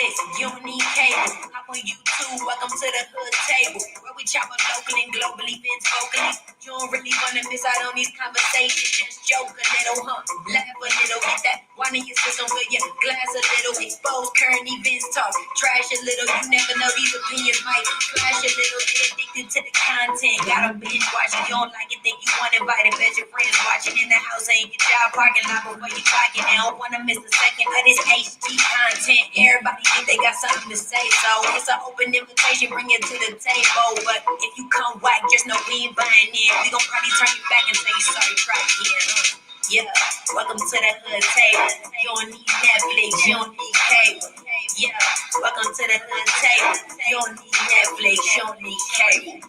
Netflix, you don't need cable. Hop on YouTube, welcome to the hood table, where we chop up local and global events vocally. You don't really wanna miss out on these conversations. Just joke a little, laugh a little, get that wine in your system, fill your glass a little, expose current events, talk trash a little. You never know, these opinions might clash a little. Get addicted to the content, gotta binge watch it. You don't like it, think you want invited, bet your friends watching in the house, ain't your job parking lot before you clock it. They don't wanna miss a second of this HD content. Everybody think they got something to say, so it's an open invitation, bring it to the table. But if you come whack, just know we ain't buying in. We gon' probably turn you back and say sorry, try again. Yeah, welcome to the hood table. You don't need Netflix, you don't need cable. Yeah, welcome to the hood table. You don't need Netflix, you don't need cable.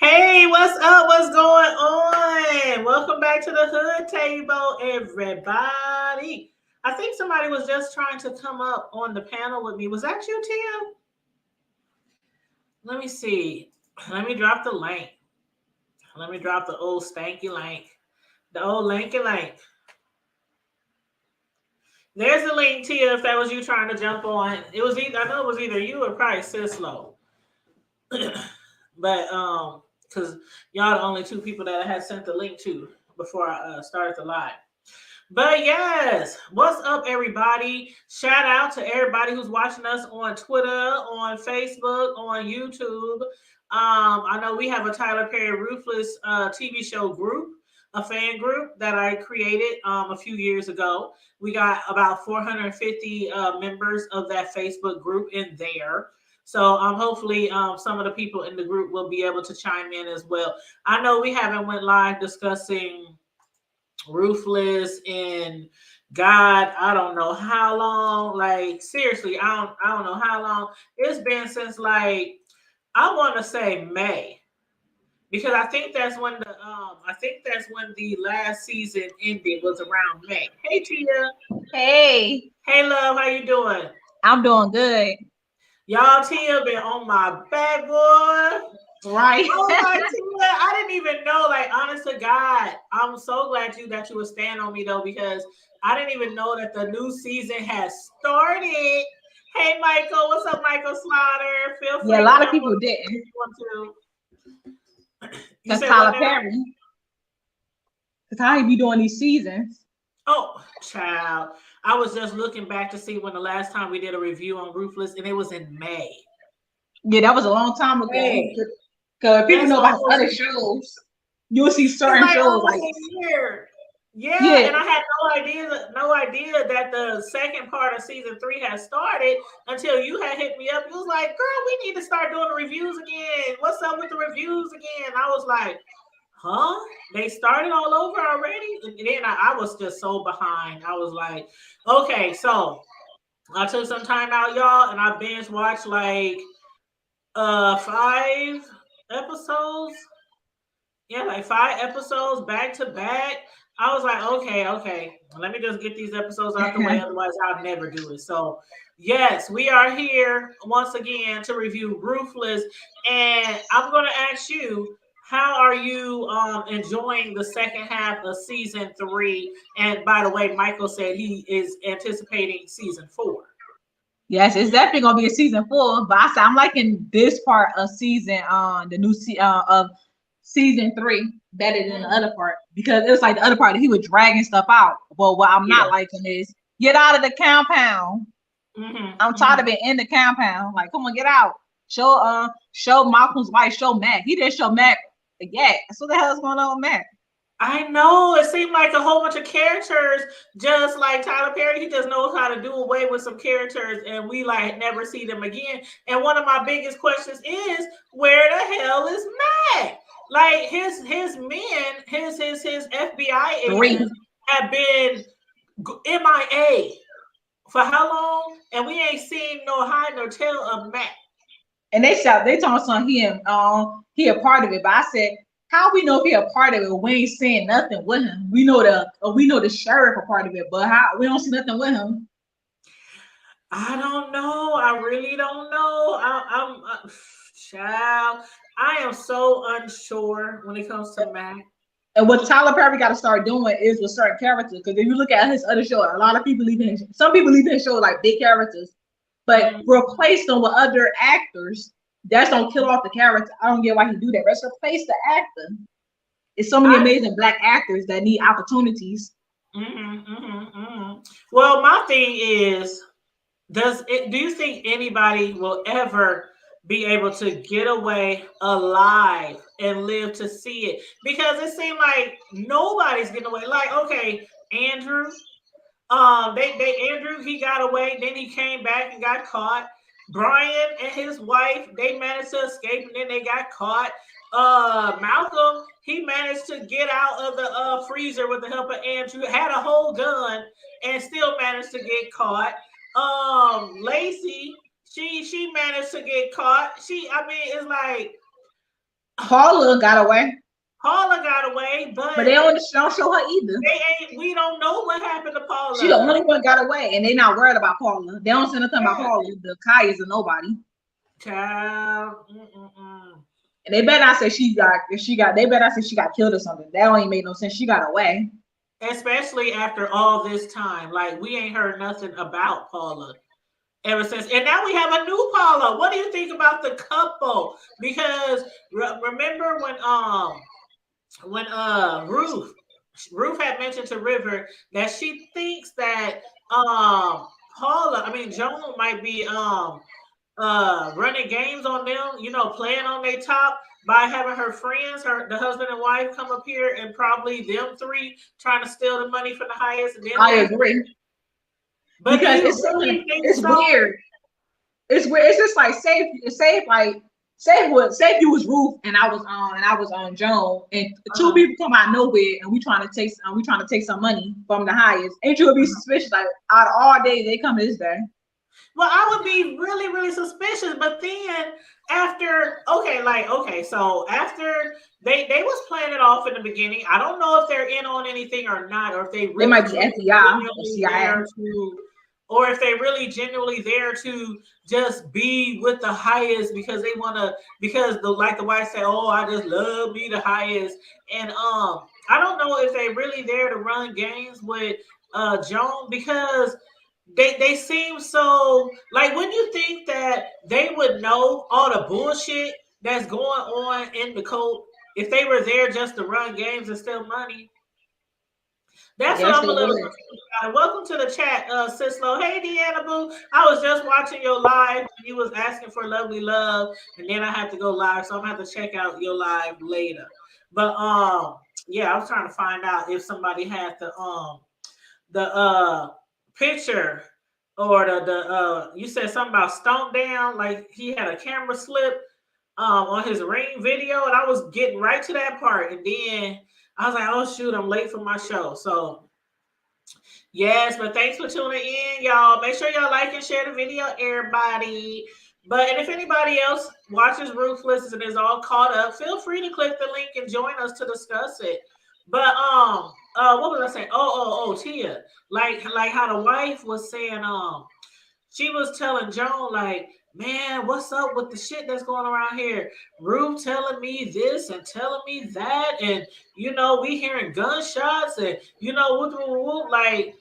Hey, what's up? What's going on? Welcome back to the hood table, everybody. I think somebody was just trying to come up on the panel with me. Was that you, Tia? Let me see. Let me drop the link. Let me drop the old stanky link. The old lanky link. There's the link, Tia, if that was you trying to jump on. It was either, I know it was either you or probably Sislo. But because y'all the only two people that I had sent the link to before I started the live. But yes, what's up, everybody? Shout out to everybody who's watching us on Twitter, on Facebook, on YouTube. I know we have a Tyler Perry Ruthless TV show group, a fan group that I created a few years ago. We got about 450 members of that Facebook group in there. So hopefully some of the people in the group will be able to chime in as well. I know we haven't went live discussing Ruthless and God, I don't know how long. Like seriously, I don't know how long. It's been since like I want to say May, because I think that's when the last season ended, was around May. Hey Tia. Hey. Hey love, how you doing? I'm doing good. Y'all, Tia been on my back, boy. Right. Oh my Tia, I didn't even know. Like, honest to God, I'm so glad that you would stand on me though, because I didn't even know that the new season has started. Hey Michael, what's up, Michael Slaughter? Feel free. Yeah, a lot of people didn't. That's Tyler Perry. That's how he be doing these seasons. Oh, child. I was just looking back to see when the last time we did a review on Ruthless, and it was in May. Yeah, that was a long time ago. Because people know about other shows. You'll see certain shows like year. Yeah, and I had no idea that the second part of season 3 had started until you had hit me up. You was like, girl, we need to start doing the reviews again. What's up with the reviews again? I was like, huh? They started all over already? And then I was just so behind. I was like, okay, so I took some time out, y'all, and I binge watched like 5 episodes. Yeah, like 5 episodes back to back. I was like, okay, let me just get these episodes out the way, otherwise I'll never do it. So yes, we are here once again to review Ruthless, and I'm going to ask you, how are you enjoying the second half of season 3? And by the way, Michael said he is anticipating season 4. Yes, it's definitely gonna be a season 4. But I'm liking this part of season the new of season 3 better than the other part, because it was like the other part that he was dragging stuff out. But what I'm not liking is get out of the compound. I'm tired of being in the compound. Like, come on, get out. Show Malcolm's wife. Show Mac. He didn't show Mac. Yeah, so what the hell is going on with Mac? I know, it seemed like a whole bunch of characters, just like Tyler Perry. He just knows how to do away with some characters, and we like never see them again. And one of my biggest questions is, where the hell is Mac? Like his men, his FBI agents have been MIA for how long? And we ain't seen no hide nor tail of Mac. And they told son he a part of it. But I said, how we know if he a part of it? We ain't saying nothing with him. We know the sheriff a part of it, but how we don't see nothing with him? I don't know. I really don't know. Child, I am so unsure when it comes to Mac. And what Tyler Perry got to start doing is with certain characters. Because if you look at his other show, a lot of people leaving some people leaving his show like big characters, but replace them with other actors. That's don't kill off the character. I don't get why he do that. Let's replace the actor. It's so many amazing black actors that need opportunities. Well, my thing is, do you think anybody will ever be able to get away alive and live to see it? Because it seemed like nobody's getting away. Like, okay, Andrew, Andrew, he got away, then he came back and got caught. Brian and his wife, they managed to escape and then they got caught. Malcolm, he managed to get out of the freezer with the help of Andrew, had a whole gun and still managed to get caught. Lacey, she managed to get caught. It's like Paula got away. Paula got away, but they don't show her either. We don't know what happened to Paula. She the only one got away, and they not worried about Paula. They don't say nothing about Paula. The Kaya's a nobody. Child. And they better not say she got killed or something. That don't even make no sense. She got away. Especially after all this time. Like, we ain't heard nothing about Paula ever since. And now we have a new Paula. What do you think about the couple? Because remember when Ruth had mentioned to River that she thinks that Joan might be running games on them, playing on their top by having her friends, the husband and wife, come up here and probably them three trying to steal the money from the highest. And then I agree. But because it's weird. It's weird. It's just like say you was Ruth and I was on Joan, and two people come out of nowhere and we trying to take some money from the highest. Ain't you would be suspicious? Like, out of all days they come this day. Well, I would be really, really suspicious, but then so after they was playing it off in the beginning, I don't know if they're in on anything or not, or if they really might be FBI or CIA, or if they really genuinely there to just be with the highest because they want to, because the wife said, oh, I just love me the highest, and I don't know if they really there to run games with Joan, because they seem so, like, when you think that they would know all the bullshit that's going on in the cult if they were there just to run games and steal money. That's what I'm a little confused about. Welcome to the chat, Sislo. Hey, Deanna Boo. I was just watching your live when you was asking for lovely love, and then I had to go live, so I'm gonna have to check out your live later. But yeah, I was trying to find out if somebody had the picture or the you said something about stomp down, like he had a camera slip on his ring video, and I was getting right to that part, and then I was like, oh shoot, I'm late for my show. So yes, but thanks for tuning in, y'all. Make sure y'all like and share the video, everybody. And if anybody else watches Ruthless and is all caught up, feel free to click the link and join us to discuss it. But what was I saying? Oh, Tia. Like how the wife was saying, she was telling Joan, like, man, what's up with the shit that's going around here? Ruth telling me this and telling me that, and we hearing gunshots, and whoop. Like,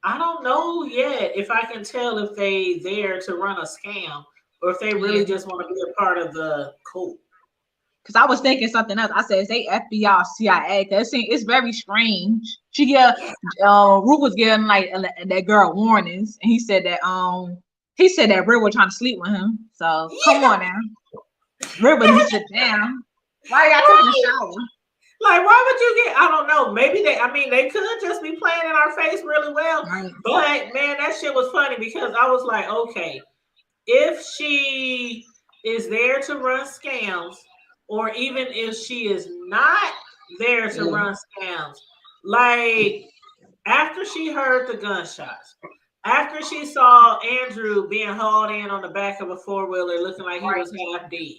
I don't know yet if I can tell if they there to run a scam or if they really just want to be a part of the cult. Because I was thinking something else. I said, is they FBI or CIA? Because it's very strange. Ruth was giving like that girl warnings, and he said that Rick was trying to sleep with him. So come on now, Rick would sit down. Why you got to take a shower? Like, why would you get? I don't know. Maybe they could just be playing in our face really well. Right. But man, that shit was funny because I was like, okay, if she is there to run scams, or even if she is not there to run scams, like after she heard the gunshots, after she saw Andrew being hauled in on the back of a four-wheeler looking like he was half dead,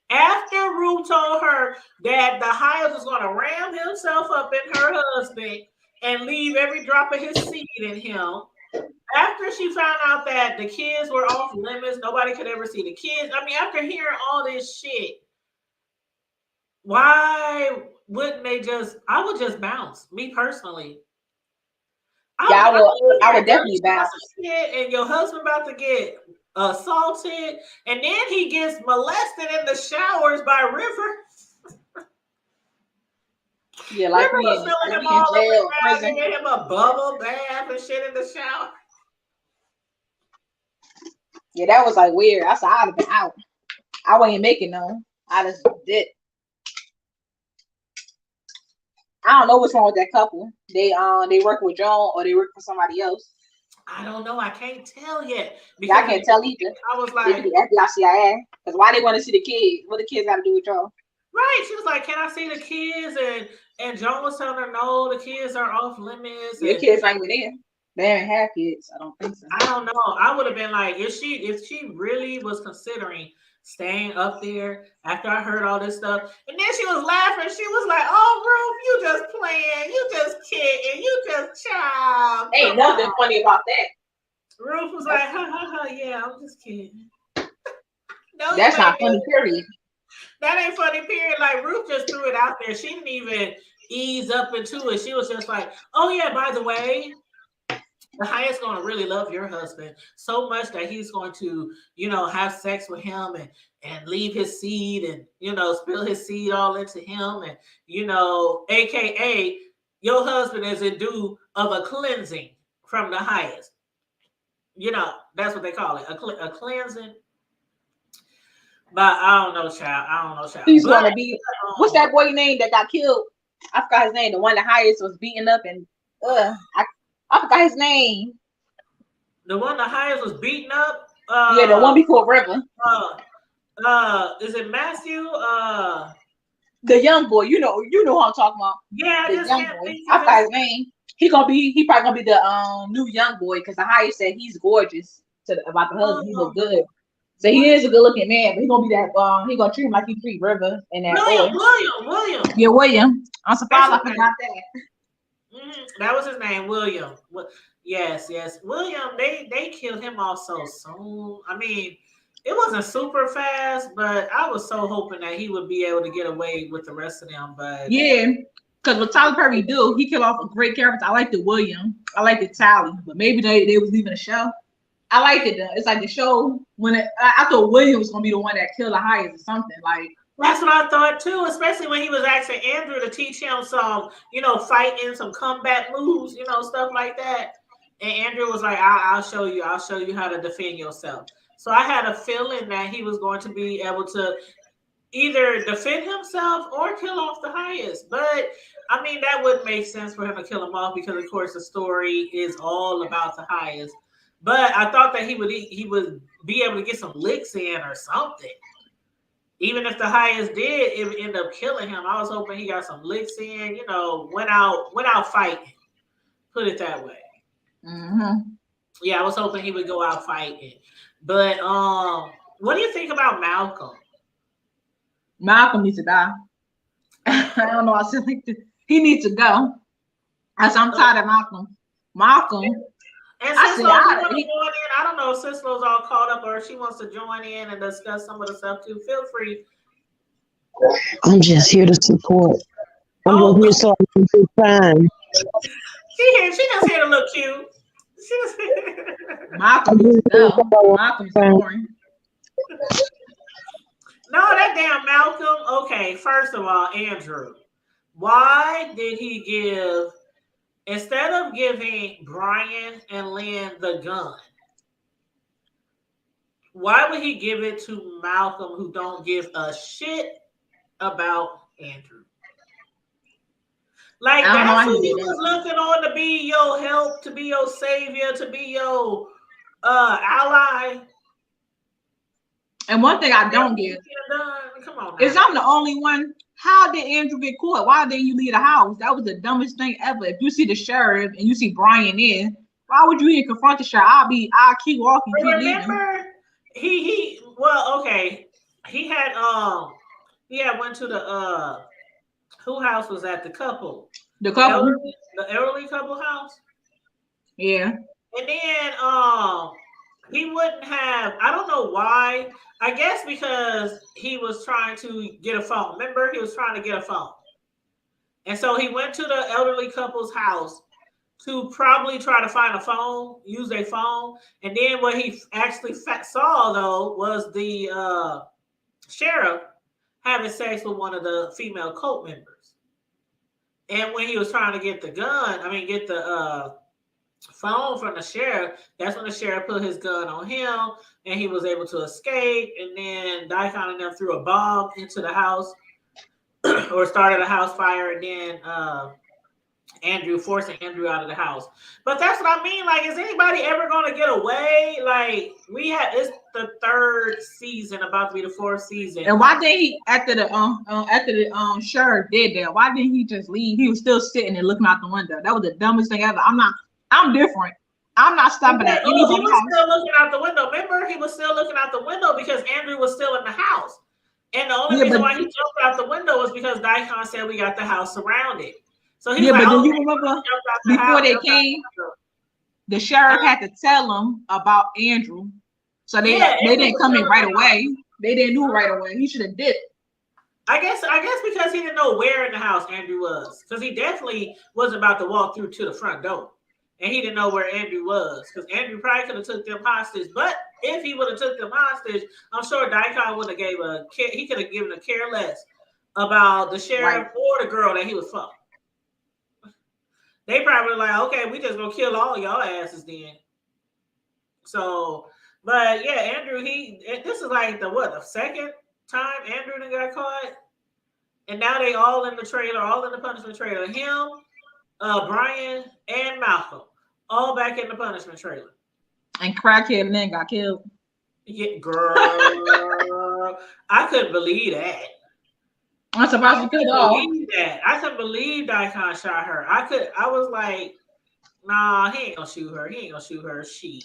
after Ruth told her that the highest was going to ram himself up in her husband and leave every drop of his seed in him, After she found out that the kids were off limits, nobody could ever see the kids. I mean, after hearing all this shit, why wouldn't they just? I would just bounce. Me personally, Yeah, I would definitely bounce. bounce. And your husband about to get assaulted, and then he gets molested in the showers by River. Yeah, like River we was in filling him jail all or up and prison. giving him a bubble bath and shit in the shower. Yeah, that was like weird. I said I'd have been out. I wasn't making no. I just did. I don't know what's wrong with that couple. They work with Joan or they work for somebody else. I don't know. I can't tell yet. Yeah, I can't tell either. I was They like, could be FBI, CIA. Because why they want to see the kids? What the kids got to do with y'all? right. She was like, "Can I see the kids?" And Joan was telling her, "No, the kids are off limits." Your kids ain't even there. They didn't have kids. I don't think so. I don't know. I would have been like, if she really was considering staying up there after I heard all this stuff, and then she was laughing. She was like, "Oh, Ruth, you just playing, you just kidding, you just child." Ain't nothing funny about that. Ruth was like, "Ha ha ha, yeah, I'm just kidding." No, that's not funny. Period. That ain't funny. Period. Like Ruth just threw it out there. She didn't even ease up into it. She was just like, "Oh yeah, by the way, the highest going to really love your husband so much that he's going to, have sex with him and leave his seed and, spill his seed all into him. And, AKA your husband is in due of a cleansing from the highest. That's what they call it. A cleansing. But I don't know, child. He's going to be, what's that boy name that got killed? I forgot his name. The one the highest was beaten up and, I forgot his name. The one the highest was beaten up? Yeah, the one before River. Is it Matthew? The young boy. You know who I'm talking about. Yeah, the young boy. I forgot his name. He probably gonna be the new young boy because the highest said he's gorgeous about the husband. He look good. So he is a good looking man, but he gonna be that he gonna treat him like he treat River and that William. Yeah, William. I'm surprised I forgot that. Mm-hmm. That was his name, William. Yes. William, they killed him off so soon. I mean, it wasn't super fast, but I was so hoping that he would be able to get away with the rest of them. But yeah, because what Tyler Perry do, he killed off a great character. I like the William. I like the Tally, but maybe they was leaving the show. I liked it though. It's like the show when I thought William was gonna be the one that killed the highest or something like. That's what I thought too, especially when he was asking Andrew to teach him some, fighting, some combat moves, stuff like that. And Andrew was like, I'll show you how to defend yourself. So I had a feeling that he was going to be able to either defend himself or kill off the highest. But I mean, that wouldn't make sense for him to kill him off because, of course, the story is all about the highest. But I thought that he would be able to get some licks in or something. Even if the highest did end up killing him, I was hoping he got some licks in, went out fighting. Put it that way. Mm-hmm. Yeah, I was hoping he would go out fighting. But what do you think about Malcolm? Malcolm needs to die. I don't know. I still think he needs to go. I'm tired of Malcolm. And Cislo, I don't know if Cislo's all caught up or if she wants to join in and discuss some of the stuff too. Feel free. I'm just here to support. I'm here so I can do time. She just here to look cute. Malcolm's boring. No, that damn Malcolm. Okay, first of all, Andrew, why did he give, instead of giving Brian and Lynn the gun, why would he give it to Malcolm, who don't give a shit about Andrew? Like, that's who he was looking on to be your help, to be your savior, to be your ally. And one thing I don't get is I'm the only one. How did Andrew get caught? Why didn't you leave the house? That was the dumbest thing ever. If you see the sheriff and you see Brian in, why would you even confront the sheriff? I'll keep walking. Keep remember, okay. He had went to the who house was at the couple? The couple? The elderly couple house? Yeah. And then he wouldn't have, I don't know why. I guess because he was trying to get a phone. Remember, he was trying to get a phone. And so he went to the elderly couple's house to probably try to find a phone, use a phone. And then what he actually saw, though, was the sheriff having sex with one of the female cult members. And when he was trying to get the phone from the sheriff, that's when the sheriff put his gun on him and he was able to escape. And then Daikon and them threw a bomb into the house or started a house fire, and then forcing Andrew out of the house. But that's what I mean. Like, is anybody ever going to get away? Like, it's the third season, about to be the fourth season. And why did he, after the sheriff did that, why didn't he just leave? He was still sitting and looking out the window. That was the dumbest thing ever. I'm different. I'm not stopping at anybody's house. He was still looking out the window. Remember, he was still looking out the window because Andrew was still in the house. And the only reason why he jumped out the window was because Daikon said we got the house surrounded. So he was like, but do you remember before they came, the sheriff had to tell him about Andrew. So they didn't come in right away. They didn't do it right away. He should have did it. I guess because he didn't know where in the house Andrew was. Because he definitely wasn't about to walk through to the front door. And he didn't know where Andrew was. Because Andrew probably could have took them hostage. But if he would have took them hostage, I'm sure Daikon would have he could have given a care less about the sheriff or the girl that he was fucking. They probably like, okay, we just gonna kill all y'all asses then. So, but yeah, Andrew, this is like the second time Andrew done got caught, and now they all in the trailer, all in the punishment trailer. Him, Brian, and Malcolm, all back in the punishment trailer. And Crackhead Lynn got killed. Yeah, girl, I couldn't believe that. I'm surprised you could believe that. I couldn't believe Daikon shot her. I was like, nah, he ain't gonna shoot her. He ain't gonna shoot her. Shit.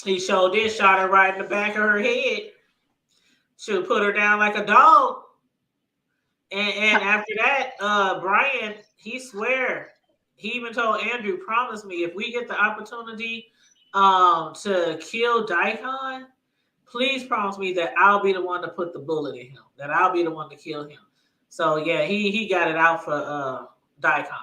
He sure did shot her right in the back of her head. Should put her down like a dog. And after that, Brian, he even told Andrew, promise me if we get the opportunity to kill Daikon, please promise me that I'll be the one to put the bullet in him. That I'll be the one to kill him. So yeah, he got it out for Daikon.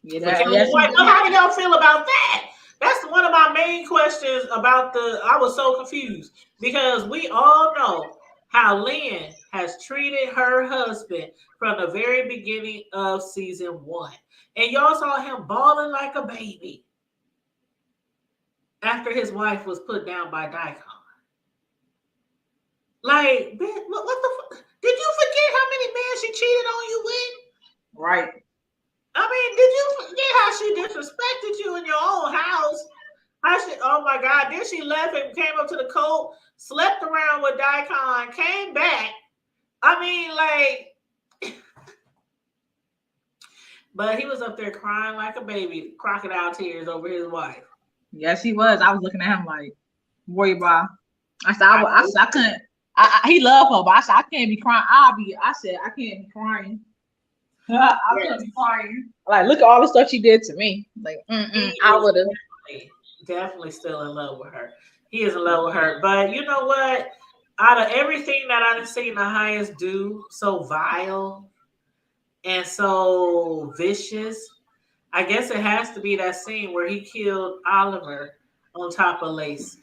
Yeah, how do y'all feel about that? That's one of my main questions about I was so confused because we all know how Lynn has treated her husband from the very beginning of season 1. And y'all saw him bawling like a baby after his wife was put down by Daikon. Like, what the fuck? Did you forget how many men she cheated on you with? Right. I mean, did you forget how she disrespected you in your own house? Oh my God. Then she left and came up to the cult, slept around with Daikon, came back. I mean, like, but he was up there crying like a baby, crocodile tears over his wife. Yes, he was. I was looking at him like, worry about. I said, I couldn't. He loved her, but I said, I can't be crying. I can't be crying. I couldn't be crying. Like, look at all the stuff she did to me. Like, I would have. Definitely still in love with her. He is in love with her. But you know what? Out of everything that I've seen the highest do, so vile and so vicious, I guess it has to be that scene where he killed Oliver on top of Lacey.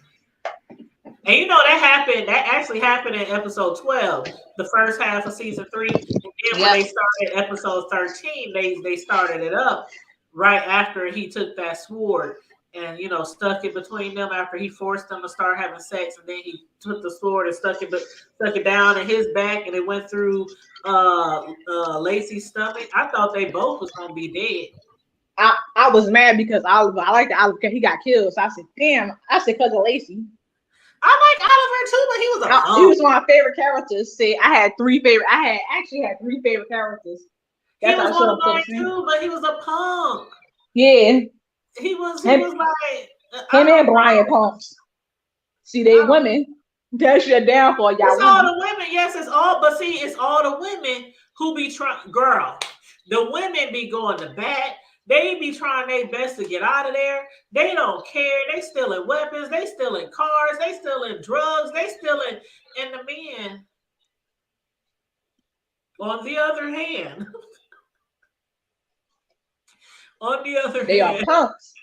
And you know that actually happened in episode 12, the first half of season 3. And then when they started episode 13, they started it up right after he took that sword and stuck it between them after he forced them to start having sex, and then he took the sword and stuck it down in his back, and it went through Lacey's stomach. I thought they both was gonna be dead. I was mad because Oliver, I liked Oliver because he got killed. So I said, damn, because of Lacey. I like Oliver too, but he was he was one of my favorite characters. See, I had 3 favorite. I actually had 3 favorite characters. That's he was one of mine too, but he was a punk. Yeah. He was like him and Brian punks. See, they women. That's your downfall, y'all. It's all the women. Yes, it's all. But see, it's all the women who be trying. Girl, the women be going to bat. They be trying their best to get out of there. They don't care. They stealing weapons. They stealing cars. They stealing drugs. They stealing. And the men, on the other hand, They are punks.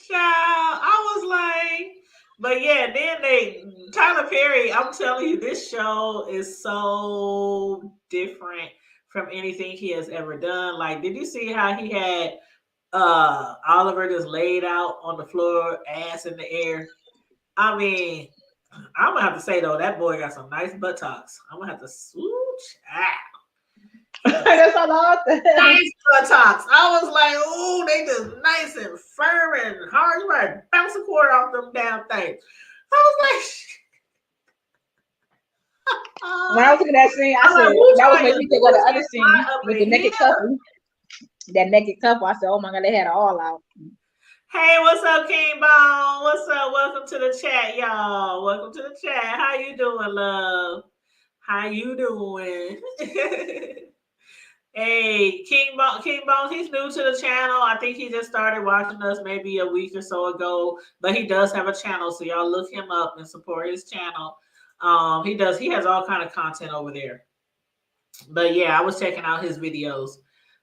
child, I was like, but yeah, then Tyler Perry, I'm telling you, this show is so different from anything he has ever done. Like, did you see how he had Oliver just laid out on the floor, ass in the air? I mean, I'm gonna have to say though, that boy got some nice buttocks. I'm gonna have to swooch out. That's all I said. Nice buttocks. I was like, oh, they just nice and firm and hard. You right, bounce a quarter off them damn things. I was like, When I was looking at that scene, I said that was making me think of the other scene with the naked couple. That naked couple. I said, oh my God, they had it all out. hey, what's up, King Bone? What's up? Welcome to the chat, y'all. Welcome to the chat. How you doing, love? How you doing? Hey, King Bone, he's new to the channel. I think he just started watching us maybe a week or so ago, but he does have a channel, so y'all look him up and support his channel. He has all kind of content over there. But yeah, I was checking out his videos.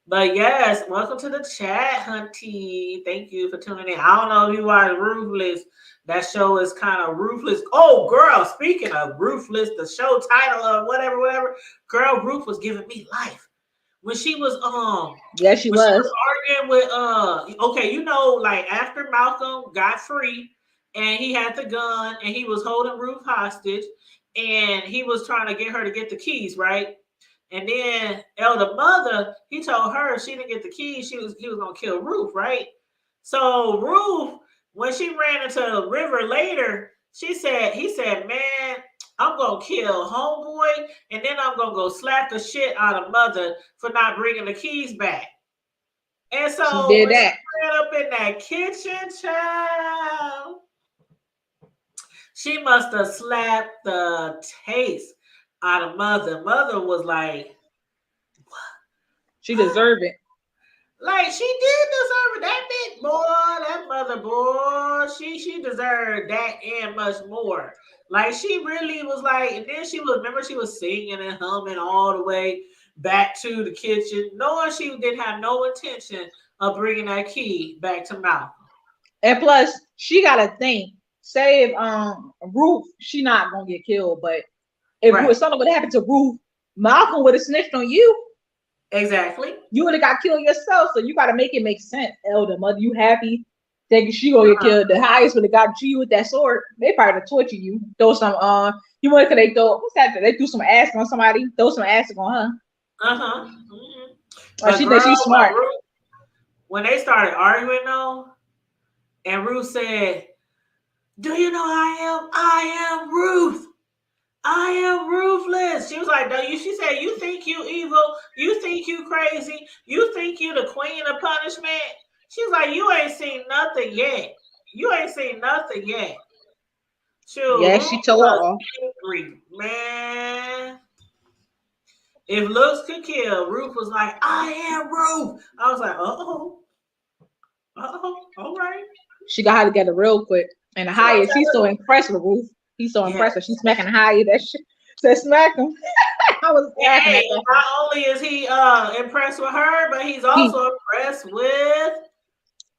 But yes, welcome to the chat, Hunty. Thank you for tuning in. I don't know if you watch Ruthless. That show is kind of ruthless. Oh, girl, speaking of Ruthless, the show title of whatever, girl, Ruth was giving me life. When she was yeah, she was arguing with okay, you know, like after Malcolm got free and he had the gun and he was holding Ruth hostage and he was trying to get her to get the keys, right? And then Elder Mother, he told her if she didn't get the keys, he was gonna kill Ruth, right? So Ruth, when she ran into the river later, he said, man, I'm gonna kill homeboy, and then I'm gonna go slap the shit out of Mother for not bringing the keys back. And so she did when that. she ran up in that kitchen, child, she must have slapped the taste out of Mother. Mother was like, she deserved it. like she did deserve it. That big boy, that Mother boy, she deserved that and much more. Like she really was like, and then she was singing and humming all the way back to the kitchen, knowing she didn't have no intention of bringing that key back to Malcolm. And plus, she got to think. Say if Ruth, she not gonna get killed, but if something would happen to Ruth, Malcolm would have snitched on you. Exactly. You would have got killed yourself, so you got to make it make sense. Elder Mother, you happy? Thinking she gonna get killed? The highest would have got you with that sword. They probably torture you. Throw some you want they throw what's that? They threw some acid on somebody. Throw some acid on her. But she thinks she's smart. When they started arguing though, and Ruth said, "Do you know I am Ruth. I am ruthless." She was like, "No, you." She said, "You think you evil? You think you crazy? You think you the queen of punishment?" She's like, "You ain't seen nothing yet. You ain't seen nothing yet." Yeah, she told her off. Angry, man. If looks could kill, Ruth was like, "I am Ruth." I was like, all right. She got her together real quick. And the highest, he's so impressed with Ruth. He's so impressed. She's smacking the highest. That shit said smack him. I was laughing at that. Not only is he impressed with her, but he's also impressed with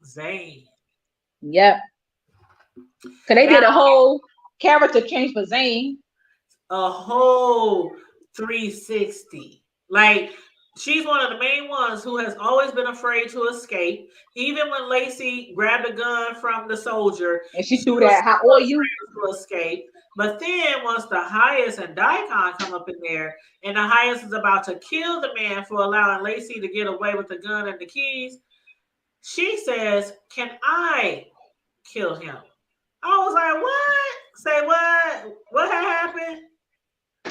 Zane. Yep. Because they did a whole character change for Zane. A whole 360. Like, she's one of the main ones who has always been afraid to escape. Even when Lacey grabbed a gun from the soldier, and she threw that hot oil to escape. But then once the highest and Daikon come up in there, and the highest is about to kill the man for allowing Lacey to get away with the gun and the keys, she says, "Can I kill him?" I was like, "What? Say what? What happened?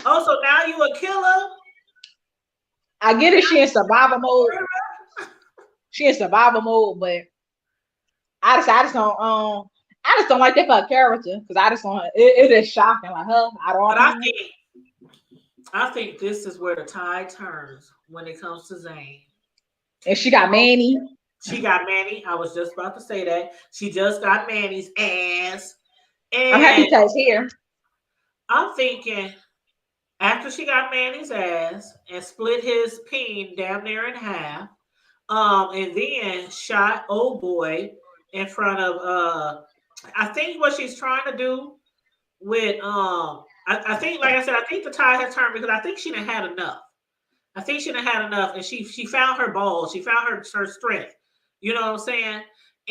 Oh, so now you a killer?" I get it. She in survival mode. She in survival mode, but I just don't like that for a character because I just don't. It is shocking, like her. I think this is where the tide turns when it comes to Zane. And she got Manny. She got Manny. I was just about to say that. She just got Manny's ass. I'm happy And because here. I'm thinking, after she got Manny's ass and split his peen damn near in half, and then shot old boy in front of I think what she's trying to do with I think, like I said, I think the tide has turned because I think she done had enough. I think she done had enough, and she found her balls. She found her strength. You know what I'm saying?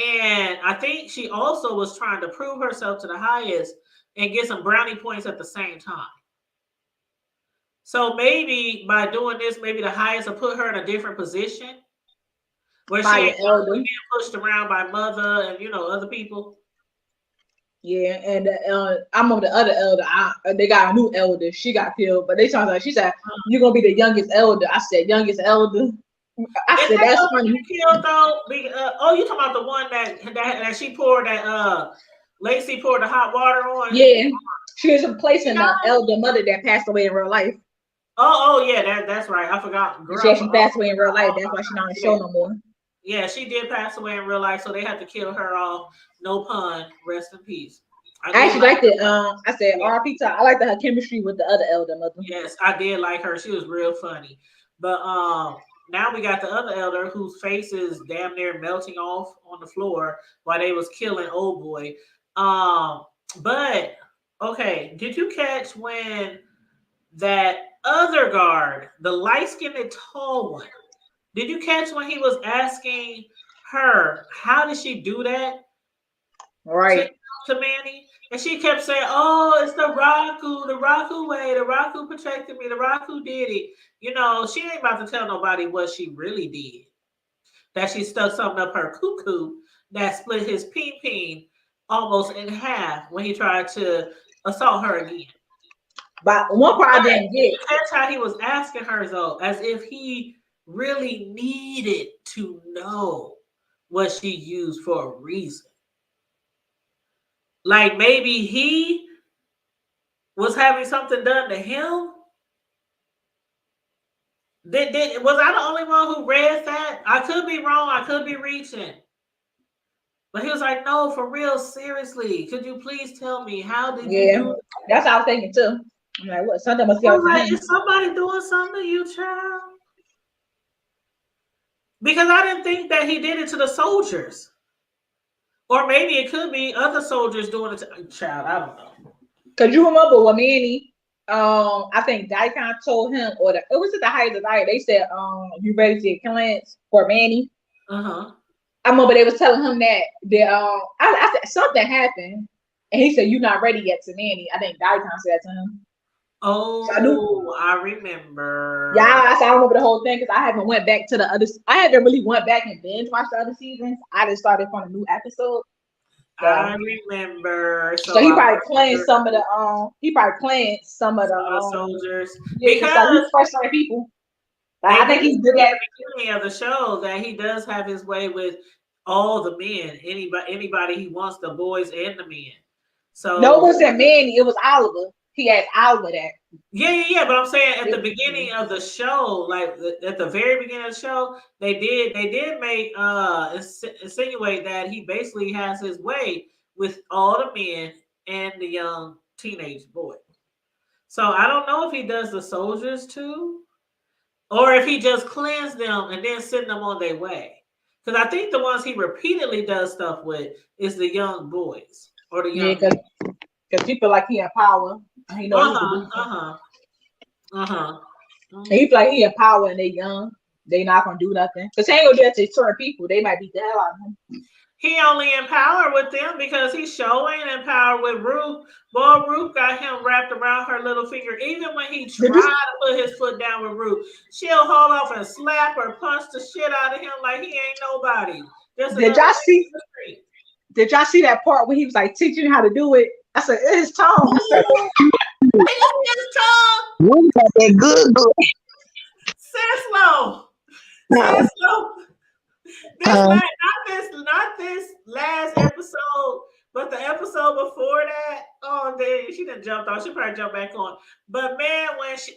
And I think she also was trying to prove herself to the highest and get some brownie points at the same time. So maybe by doing this, maybe the highest will put her in a different position where she By ain't the elder. being pushed around by mother and other people. Yeah, and I'm on the other elder. They got a new elder. She got killed, but they talking like she said, "You're gonna be the youngest elder." I said, "Youngest elder." I Is said, that "That's the funny." one killed though? Oh, you talking about the one that she poured that Lacey poured the hot water on? Yeah, she was replacing Yeah. the elder mother that passed away in real life. Oh yeah, that's right. I forgot. Girl, She passed away in real life. That's why she's not on the show no more. Yeah, she did pass away in real life, so they had to kill her off. No pun. Rest in peace. I actually liked it. I said RP. I liked her chemistry with the other elder mother. Yes, I did like her. She was real funny. But now we got the other elder whose face is damn near melting off on the floor while they was killing old boy. But okay, did you catch when that other guard, the light-skinned tall one, did you catch when he was asking her how did she do that? Right. To Manny? And she kept saying, "Oh, it's the Raku way. The Raku protected me. The Raku did it." She ain't about to tell nobody what she really did. That she stuck something up her cuckoo that split his peen almost in half when he tried to assault her again. But one part I didn't get. That's how he was asking her though, as if he really needed to know what she used for a reason. Like maybe he was having something done to him. Was I the only one who read that? I could be wrong. I could be reaching. But he was like, "No, for real, seriously. Could you please tell me how did you do it?" That's what I was thinking too. I'm like, what? Something must be I was like, is somebody doing something to you, child? Because I didn't think that he did it to the soldiers. Or maybe it could be other soldiers doing it to child. I don't know. Cause you remember when Manny, I think Daikon told him, or it was at the height of the night. They said, "You ready to get clients for Manny?" I remember they was telling him that I said something happened, and he said, "You're not ready yet to Manny." I think Daikon said to him. Oh, so I remember. Yeah, I don't remember the whole thing because I haven't went back to the other. I haven't really went back and binge watched the other seasons. I just started from a new episode. So. I remember. So he probably playing some of the soldiers. Yeah, because he's frustrating people. I think he's good at the beginning of the show that he does have his way with all the men. Anybody he wants, the boys and the men. So no, it wasn't Manny, it was Oliver. He asked Oliver that. Yeah. But I'm saying at the beginning of the show, like at the very beginning of the show, they did make insinuate that he basically has his way with all the men and the young teenage boy. So I don't know if he does the soldiers too, or if he just cleans them and then send them on their way. Because I think the ones he repeatedly does stuff with is the young boys or the young. Yeah, because people like he in power. He knows he feel like he in power and they young. They not gonna do nothing. Cause he ain't gonna do that to certain people. They might beat the hell out of him. He only in power with them because he's showing in power with Ruth. Boy, Ruth got him wrapped around her little finger. Even when he tried to put his foot down with Ruth, she'll hold off and slap or punch the shit out of him like he ain't nobody. Did y'all see that part when he was like teaching how to do it? I said, it's his tongue. It's his tongue. What got that good? Senslow. Not this last episode, but the episode before that. Oh, she done jumped off. She probably jumped back on. But man,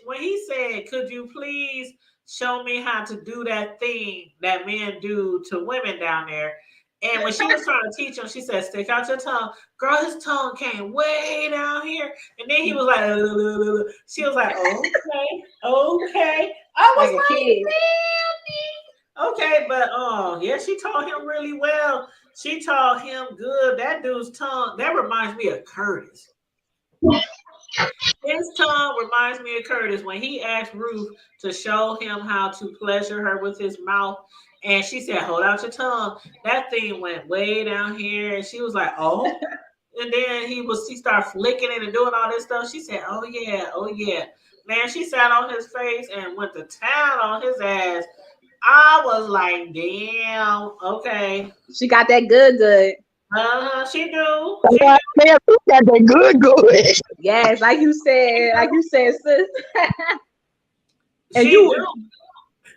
when he said, "Could you please show me how to do that thing that men do to women down there. And when she was trying to teach him, she said, stick out your tongue. Girl, his tongue came way down here. And then he was like, she was like, okay. I Like was a like, kid. damn. Okay, but yeah, she taught him really well. She taught him good. That dude's tongue, that reminds me of Curtis. His tongue reminds me of Curtis when he asked Ruth to show him how to pleasure her with his mouth. And she said, hold out your tongue. That thing went way down here. And she was like, oh. And then he started flicking it and doing all this stuff. She said, oh yeah. Man, she sat on his face and went to town on his ass. I was like, damn, okay. She got that good. She do. Man, who got that good? Yes, like you said, sis. And She you do.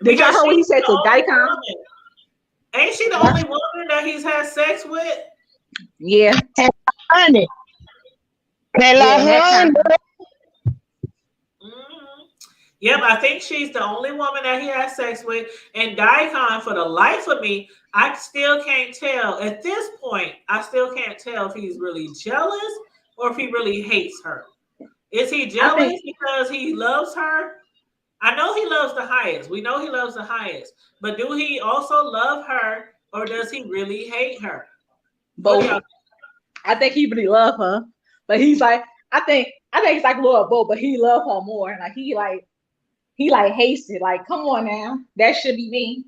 did y'all hear what he said to Daikon? Ain't she the only woman that he's had sex with? Yeah. Honey. Yeah, Yep, I think she's the only woman that he has sex with. And Daikon, for the life of me, I still can't tell. At this point, I still can't tell if he's really jealous or if he really hates her. Is he jealous because he loves her? I know he loves the highest. We know he loves the highest. But do he also love her or does he really hate her? both. I think he really love her. But he's like, I think it's like Lord both, but he love her more. Like he hates it. Like, come on now. That should be me.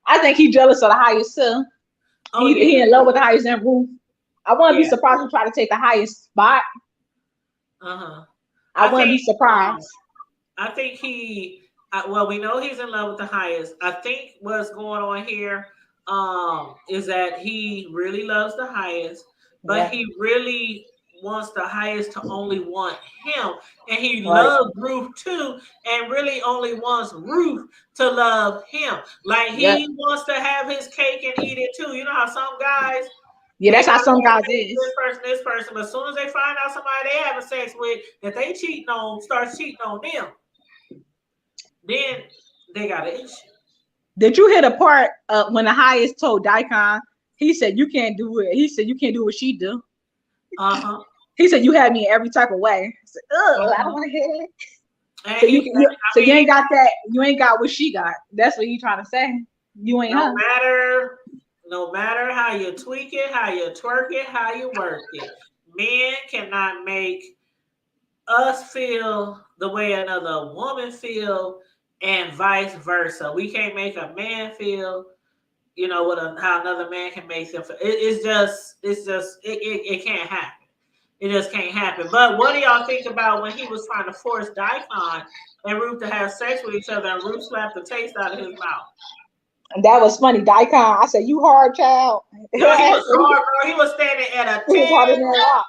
I think he jealous of the highest too. He in love with the highest and Ruth. I wouldn't be surprised if he try to take the highest spot. I wouldn't be surprised. I think we know he's in love with the highest. I think what's going on here is that he really loves the highest, but he really wants the highest to only want him. And he loves Ruth too, and really only wants Ruth to love him. Like he wants to have his cake and eat it too. You know how some guys that's how some guys is. This person, but as soon as they find out somebody they having sex with that they cheating on, starts cheating on them, then they got an issue. Did you hear the part when the highest told Daikon? He said you can't do it. He said you can't do what she do. He said you had me in every type of way. I said, I don't want to hear it. So you ain't got that. You ain't got what she got. That's what you trying to say. You ain't her. No matter how you tweak it, how you twerk it, how you work it, men cannot make us feel the way another woman feel, and vice versa. We can't make a man feel, how another man can make him feel. It can't happen. It just can't happen. But what do y'all think about when he was trying to force Daikon and Ruth to have sex with each other and Ruth slapped the taste out of his mouth? That was funny. Daikon, I said, you hard, child. No, he was hard, bro. He was standing at a 10. He was harder than a rock.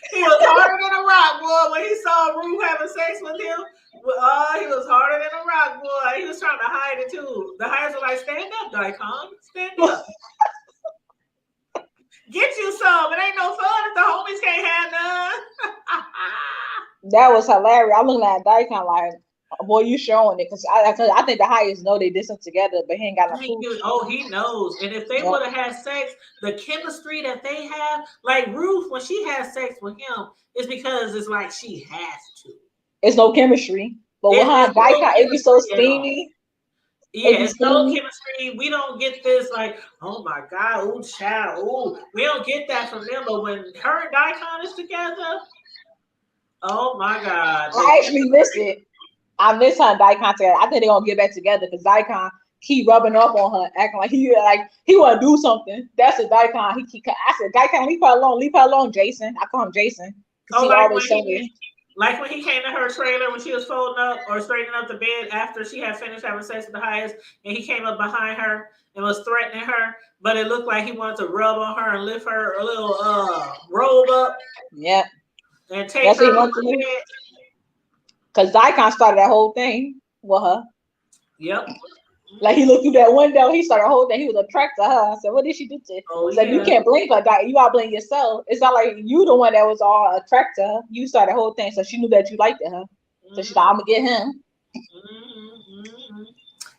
He was harder than a rock, boy. When he saw Ruth having sex with him, he was harder than a rock, boy. He was trying to hide it, too. The highs were like, stand up, Daikon. Stand up. Get you some. It ain't no fun if the homies can't have none. That was hilarious. I'm looking at Daikon like, boy, you showing it. Because I think the highest know they did something together, but he ain't got no proof. Oh, he knows. And if they would have had sex, the chemistry that they have, like Ruth, when she has sex with him, it's because it's like she has to. It's no chemistry. But with her Daikon, it be so steamy. Yeah, it's no chemistry. We don't get this like, oh my God, ooh, child, ooh. We don't get that from them. But when her and Daikon is together, oh my God. I actually miss it. I miss her and Daikon together. I think they're gonna get back together because Daikon keep rubbing up on her, acting like he wanna do something. That's a Daikon. I said, Daikon, leave her alone, Jason. I call him Jason. Like when he came to her trailer when she was folding up or straightening up the bed after she had finished having sex with the highest, and he came up behind her and was threatening her, but it looked like he wanted to rub on her and lift her a little robe up. Yeah. And take her off the bed. Because Daikon started that whole thing with her. Yep. Like he looked through that window, he started the whole thing. He was attracted to her. I said, what did she do to you? You can't blame her. You gotta blame yourself. It's not like you the one that was all attracted to her. You started the whole thing, so she knew that you liked her. So she's like, I'm gonna get him.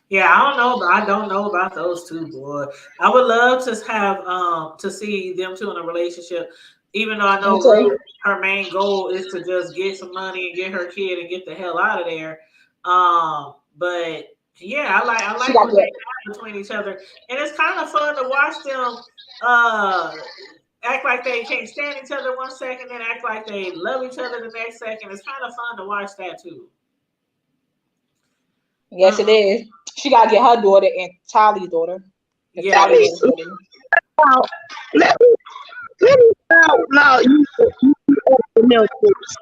Yeah, I don't know about those two, boy. I would love to have to see them two in a relationship, even though I Me know too. Ruth, her main goal is to just get some money and get her kid and get the hell out of there. But yeah, I She like got what good. they have between each other, and it's kind of fun to watch them uh act like they can't stand each other one second, then act like they love each other the next second. It's kind of fun to watch that too. Yes, it is. She gotta get her daughter and Tali's daughter. If Yeah, Let Tali's me daughter's daughter. now, let me let me now you milkshakes.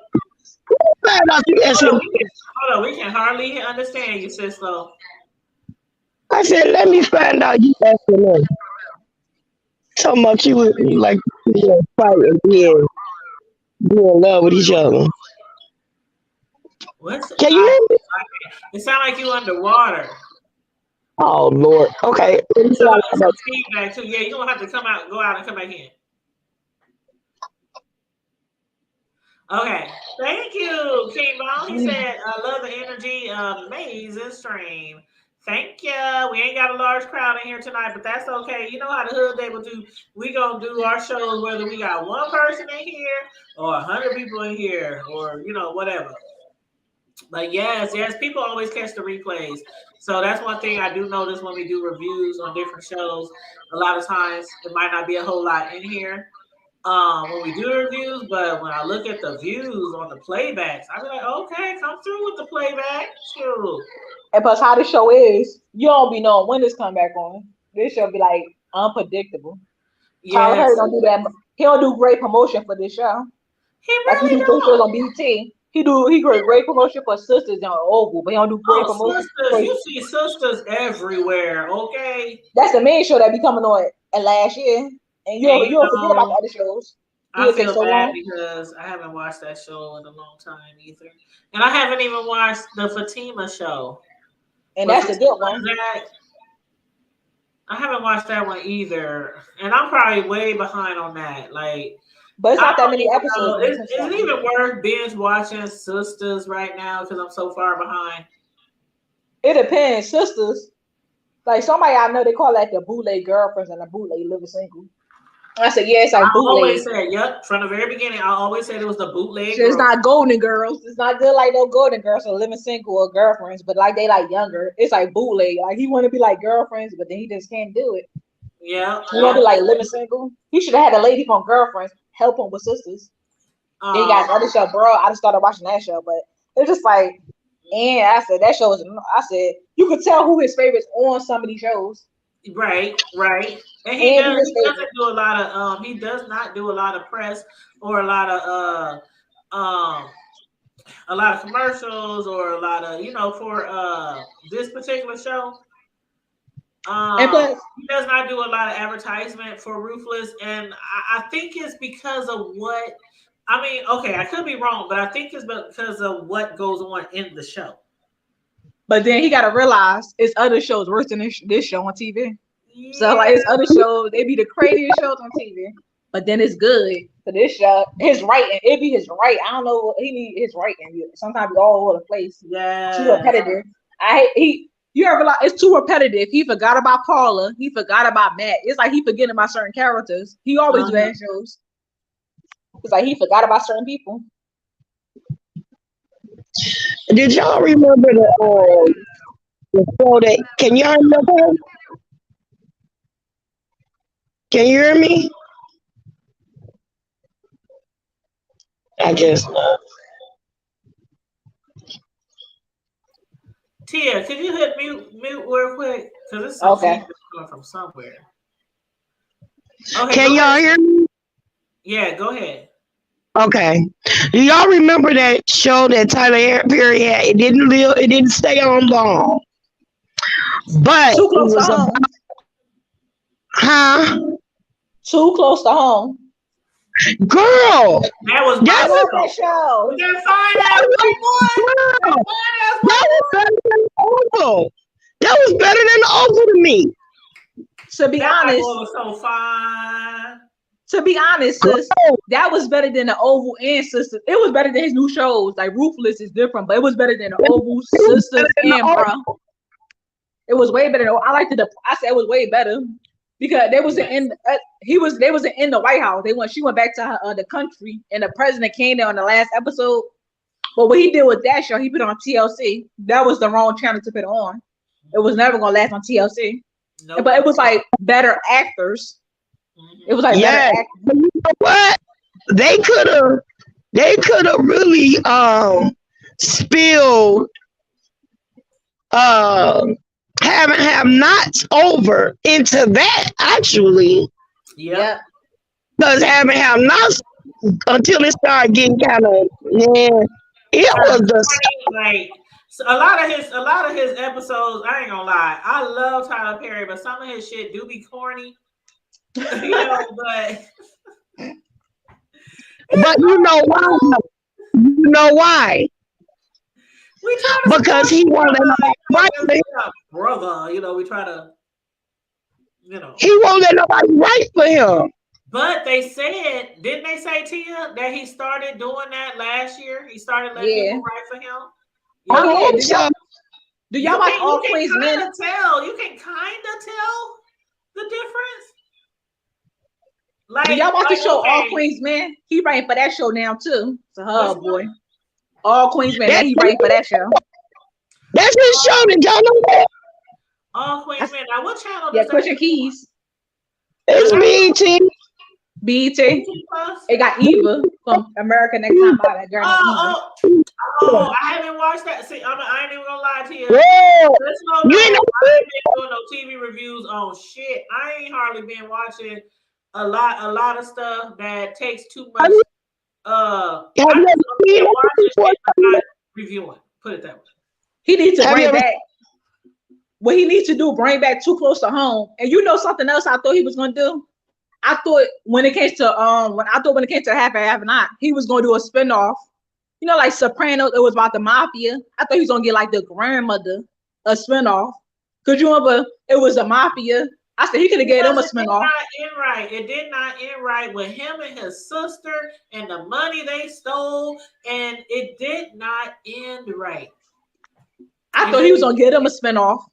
Find out you hold on, asking. we can hardly understand you, sis. Though. I said, let me find out you asking them. Talking about you was like you were fighting, being in love with each other. What's Can you hear me? it sound like you underwater. Oh Lord. Okay. It's some feedback too. Yeah, you're gonna have to go out and come back in. Okay. Thank you, King Bone. He said, I love the energy. Amazing stream. Thank you. We ain't got a large crowd in here tonight, but that's okay. You know how the hood they will do. We gonna do our shows whether we got one person in here or 100 people in here or whatever. But yes, people always catch the replays. So that's one thing I do notice when we do reviews on different shows. A lot of times it might not be a whole lot in here when we do reviews, but when I look at the views on the playbacks, I be like, okay, come through with the playback. Shoot. And plus, how the show is, you don't be knowing when it's come back on. This show be like unpredictable. Tyler Perry Yes, don't do that. He don't do great promotion for this show. he Like he really do great shows don't. on BT. He great promotion for Sisters on Oval, but he don't do great Oh, promotion sisters, for. you see sisters everywhere, okay? That's the main show that be coming on at last year, and And you don't forget about the other shows. I It take feel so bad long, because I haven't watched that show in a long time either. And I haven't even watched the Fatima show. and With that's a Fatima good one. and Zach. I haven't watched that one either. And I'm probably way behind on that. Like, But it's I not that don't many even episodes know. in Is the it show. even worth binge watching Sisters right now because I'm so far behind? It depends. Sisters, like somebody I know, they call that the bootleg girlfriends and the bootleg living single. I said, yeah, it's I like bootleg. always said, yep, from the very beginning, I always said it was the bootleg It's girl. not golden girls. It's not good like no golden girls or living single or girlfriends, but like they like younger. It's like bootleg. Like he want to be like girlfriends, but then he just can't do it. Yeah, He want to be like living single. He should have had a lady from Girlfriends help him with Sisters. Then he got other show, bro. I just started watching that show, but it's just like, and I said that show was. I said you could tell who his favorites on some of these shows, right. And he and he his doesn't favorite. do a lot of he does not do a lot of press or a lot of commercials or a lot of for this particular show. And plus, He does not do a lot of advertisement for Ruthless, and I think it's because of what. I mean, okay, I could be wrong, but I think it's because of what goes on in the show. but then he got to realize it's other shows worse than this show on TV. So Yeah, like it's other shows, they be the craziest shows on TV, but then it's good. For this show, his writing, it be his right. I don't know, he need his writing. Sometimes it's all over the place. Too yeah. repetitive. You ever like it's too repetitive. He forgot about Paula. He forgot about Matt. It's like he forgetting about certain characters. He always do that in shows. It's like he forgot about certain people. Did y'all remember the show that? Can y'all remember? Can you hear me? I guess not. Tia, can you hit mute real quick? Because it's some Okay. feedback coming from somewhere. Okay, Can y'all hear me? Yeah, go ahead. Okay. Do y'all remember that show that Tyler Perry had? It didn't stay on long. But Too it close to was home. huh? Too close to home. Girl, That was I love that show. that fine ass white boy. girl, That that was better than the Oval. That was better than the Oval to me. To be honest, was so fine. sis, that was better than the Oval and Sisters. It was better than his new shows. Like Ruthless is different, but it was better than the Oval, Sisters, and Bro. It was way better. I liked it. I said it was way better because they wasn't in. They wasn't in the White House. She went back to her, the country, and the president came there on the last episode. But what he did with that show, he put it on TLC. That was the wrong channel to put it on. It was never gonna last on TLC. Nope. But it was like better actors. It was like better actors. But you know what? They could have really spilled have nots over into that actually. Yeah. Because have nots until it started getting kind of it was the like so a lot of his episodes, I ain't gonna lie, I love Tyler Perry, but some of his shit do be corny. You know, but you know why? You know why? Because he wanted right for him. Brother, you know, we try to, you know. He won't let nobody write for him. But they said, didn't they say, Tia, that he started doing that last year? He started letting people write for him? Do y'all watch All Queen's Men? You can kind of tell the difference. Like, do y'all watch the show All Queen's Men? He writing for that show now too. So, boy. All Queen's Men, he writing for that show. That's his show, did y'all know that? All Queen's Men. Now, what channel does Christian Keys. It's BET. BET. It got Eva from America Next Time Out. That girl I haven't watched that. See, I ain't even gonna lie to you. Yeah. I ain't been doing no TV reviews on shit. I ain't hardly been watching a lot of stuff that takes too much. Reviewing. Put it that way. He needs to bring back. What he needs to do, bring back Too Close to Home. And you know something else I thought he was gonna do? I thought when it came to Half Not, he was gonna do a spinoff. You know, like Sopranos, it was about the mafia. I thought he was gonna get like the grandmother a spinoff. Cause you remember it was the mafia. I said he could have gave them a spinoff. It did not end right with him and his sister and the money they stole, and it did not end right. I thought he was gonna get him a spinoff.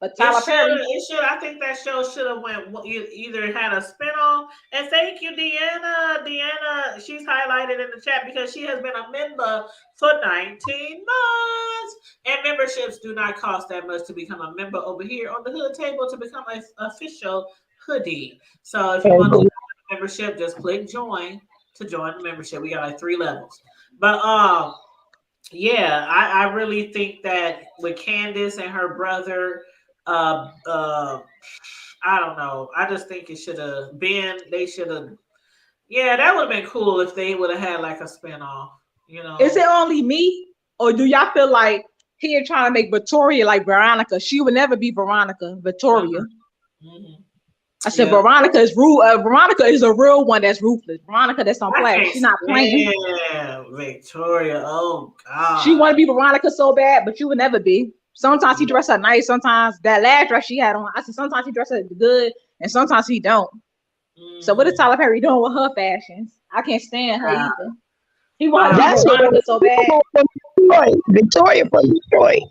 But Tyler Perry. It should. I think that show should have either had a spinoff. And thank you, Deanna. Deanna, she's highlighted in the chat because she has been a member for 19 months. And memberships do not cost that much to become a member over here on the hood table to become an official hoodie. So if you want to join the membership, just click join to join the membership. We got like 3 levels. But yeah, I really think that with Candace and her brother, I don't know. I just think it should have been. They should have. Yeah, that would have been cool if they would have had like a spinoff. You know, is it only me, or do y'all feel like he trying to make Victoria like Veronica? She would never be Veronica. Victoria. Mm-hmm. I said Veronica is Veronica is a real one that's ruthless. Veronica that's on play. She's not playing. Yeah, Victoria. Oh God. She want to be Veronica so bad, but you would never be. Sometimes he dress her nice. Sometimes that last dress she had on, I said sometimes he dress her good, and sometimes he don't. So what is Tyler Perry doing with her fashions? I can't stand her either. He wants to be Veronica so bad. Victoria from Detroit.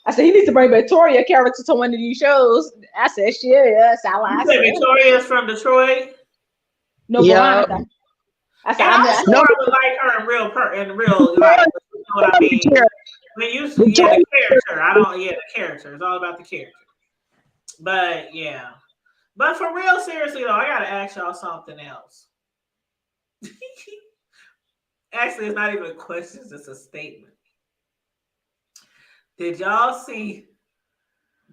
I said he needs to bring Victoria character to one of these shows. I said shit. Yes, I said Victoria's from Detroit. No, Veronica. I said I would like her in real life. You know what I mean? When you see the character, the character. It's all about the character. But yeah. But for real, seriously though, I gotta ask y'all something else. Actually, it's not even a question, it's a statement. Did y'all see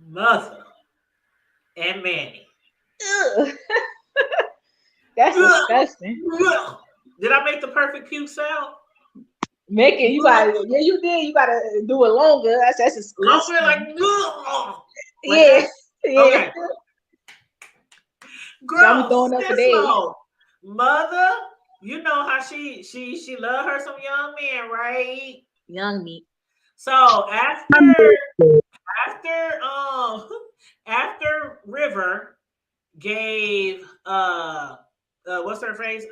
Mother and Manny? That's disgusting. Did I make the perfect puke sound? Make it. You gotta. Yeah, you did. You gotta do it longer. That's disgusting. I feel yeah. Okay. Girl, throwing up today. Mother, you know how she love her some young men, right? Young meat. So after River gave what's her face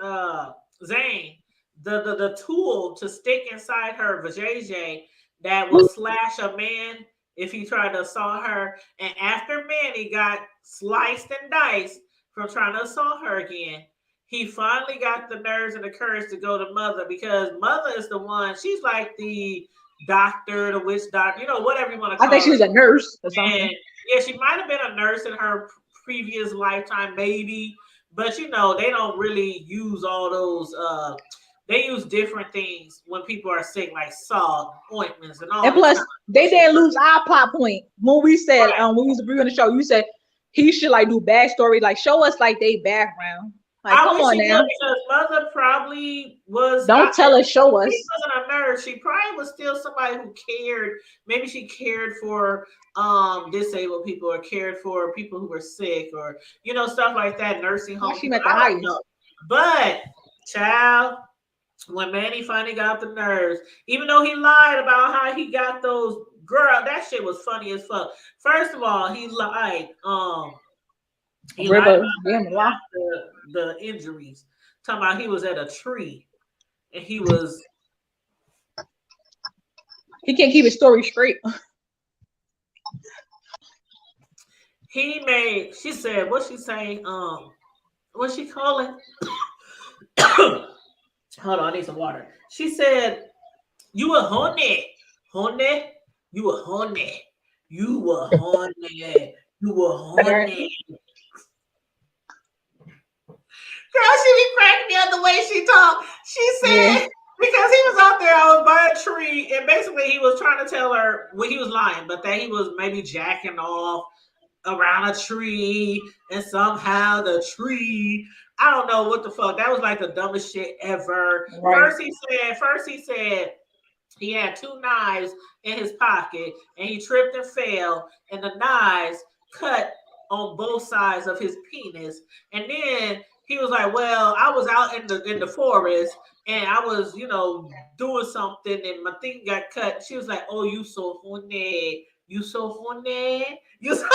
Zane the tool to stick inside her vajayjay that will slash a man if he tried to assault her. And after Manny got sliced and diced from trying to assault her again, he finally got the nerves and the courage to go to Mother, because Mother is the one. She's like the doctor, the witch doctor, whatever you want to I think call she was her. a nurse or something. And yeah, she might have been a nurse in her previous lifetime, maybe. But they don't really use all those. They use different things when people are sick, like salt, ointments, and all And this plus, kind of they shit. didn't lose our plot point when we said Right. when we was reviewing the show. You said he should like do backstory, like show us like they background. Like, I come wish on she now, would, because Mother probably was. don't tell us, show She us. wasn't a nurse. She probably was still somebody who cared. Maybe she cared for disabled people, or cared for people who were sick, or stuff like that. Nursing Why home she people. met the I don't highest? know. But child, when Manny finally got the nerves, even though he lied about how he got those, girl, that shit was funny as fuck. First of all, he lied. He lied River, about damn law. the injuries. Talking about he was at a tree and he was. He can't keep his story straight. She said, what she say? What she call it? Hold on, I need some water. She said, "You a honey, honey. You a honey. You a honey. You a honey." Girl, she be cracking me up the way she talk. She said, because he was out there by a tree, and basically he was trying to tell her, well, he was lying, but that he was maybe jacking off around a tree, and somehow the tree, I don't know what the fuck. That was like the dumbest shit ever. Right. First he said he had two knives in his pocket, and he tripped and fell, and the knives cut on both sides of his penis. And then he was like, "Well, I was out in the forest, and I was, doing something, and my thing got cut." She was like, "Oh, you so horny, you so horny, you." So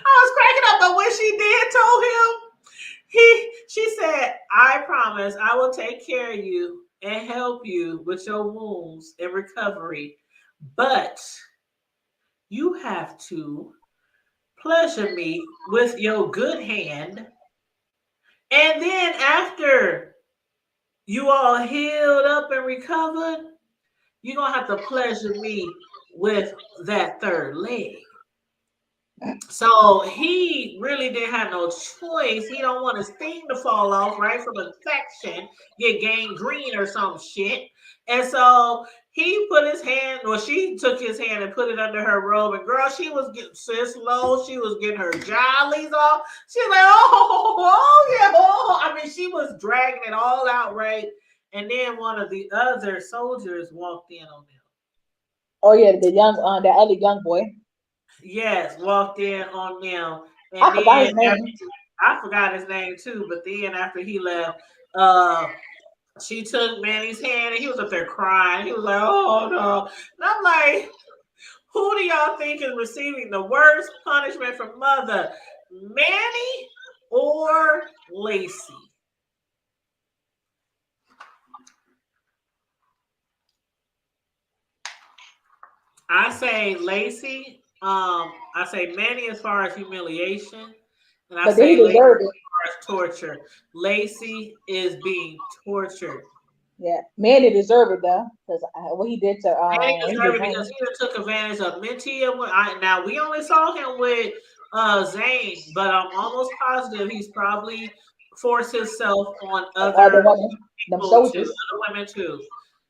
I was cracking up, but when she did told him, she said, "I promise I will take care of you and help you with your wounds and recovery, but you have to pleasure me with your good hand, and then after you all healed up and recovered, you're gonna have to pleasure me with that third leg." So he really didn't have no choice. He don't want his thing to fall off, right, from infection, get gangrene or some shit. And so he put his hand, or she took his hand and put it under her robe. And girl, she was getting sis low. She was getting her jollies off. She was like, oh yeah, oh. I mean, she was dragging it all out, right? And then one of the other soldiers walked in on them. Oh yeah, that other young boy. Yes, walked in on them. And I forgot his then name. I forgot his name too, but then after he left, she took Manny's hand and he was up there crying. He was like, "Oh no." And I'm like, who do y'all think is receiving the worst punishment from Mother? Manny or Lacey? I say Lacey. I say Manny as far as humiliation, and I But they say Lacey deserve it. as far as torture. Lacey is being tortured. Yeah, Manny deserve it though, because what he did to Manny when he deserved did it because Zane. he done took advantage of Minty. Now we only saw him with Zane, but I'm almost positive he's probably forced himself on The other women, them people too, soldiers. other women too.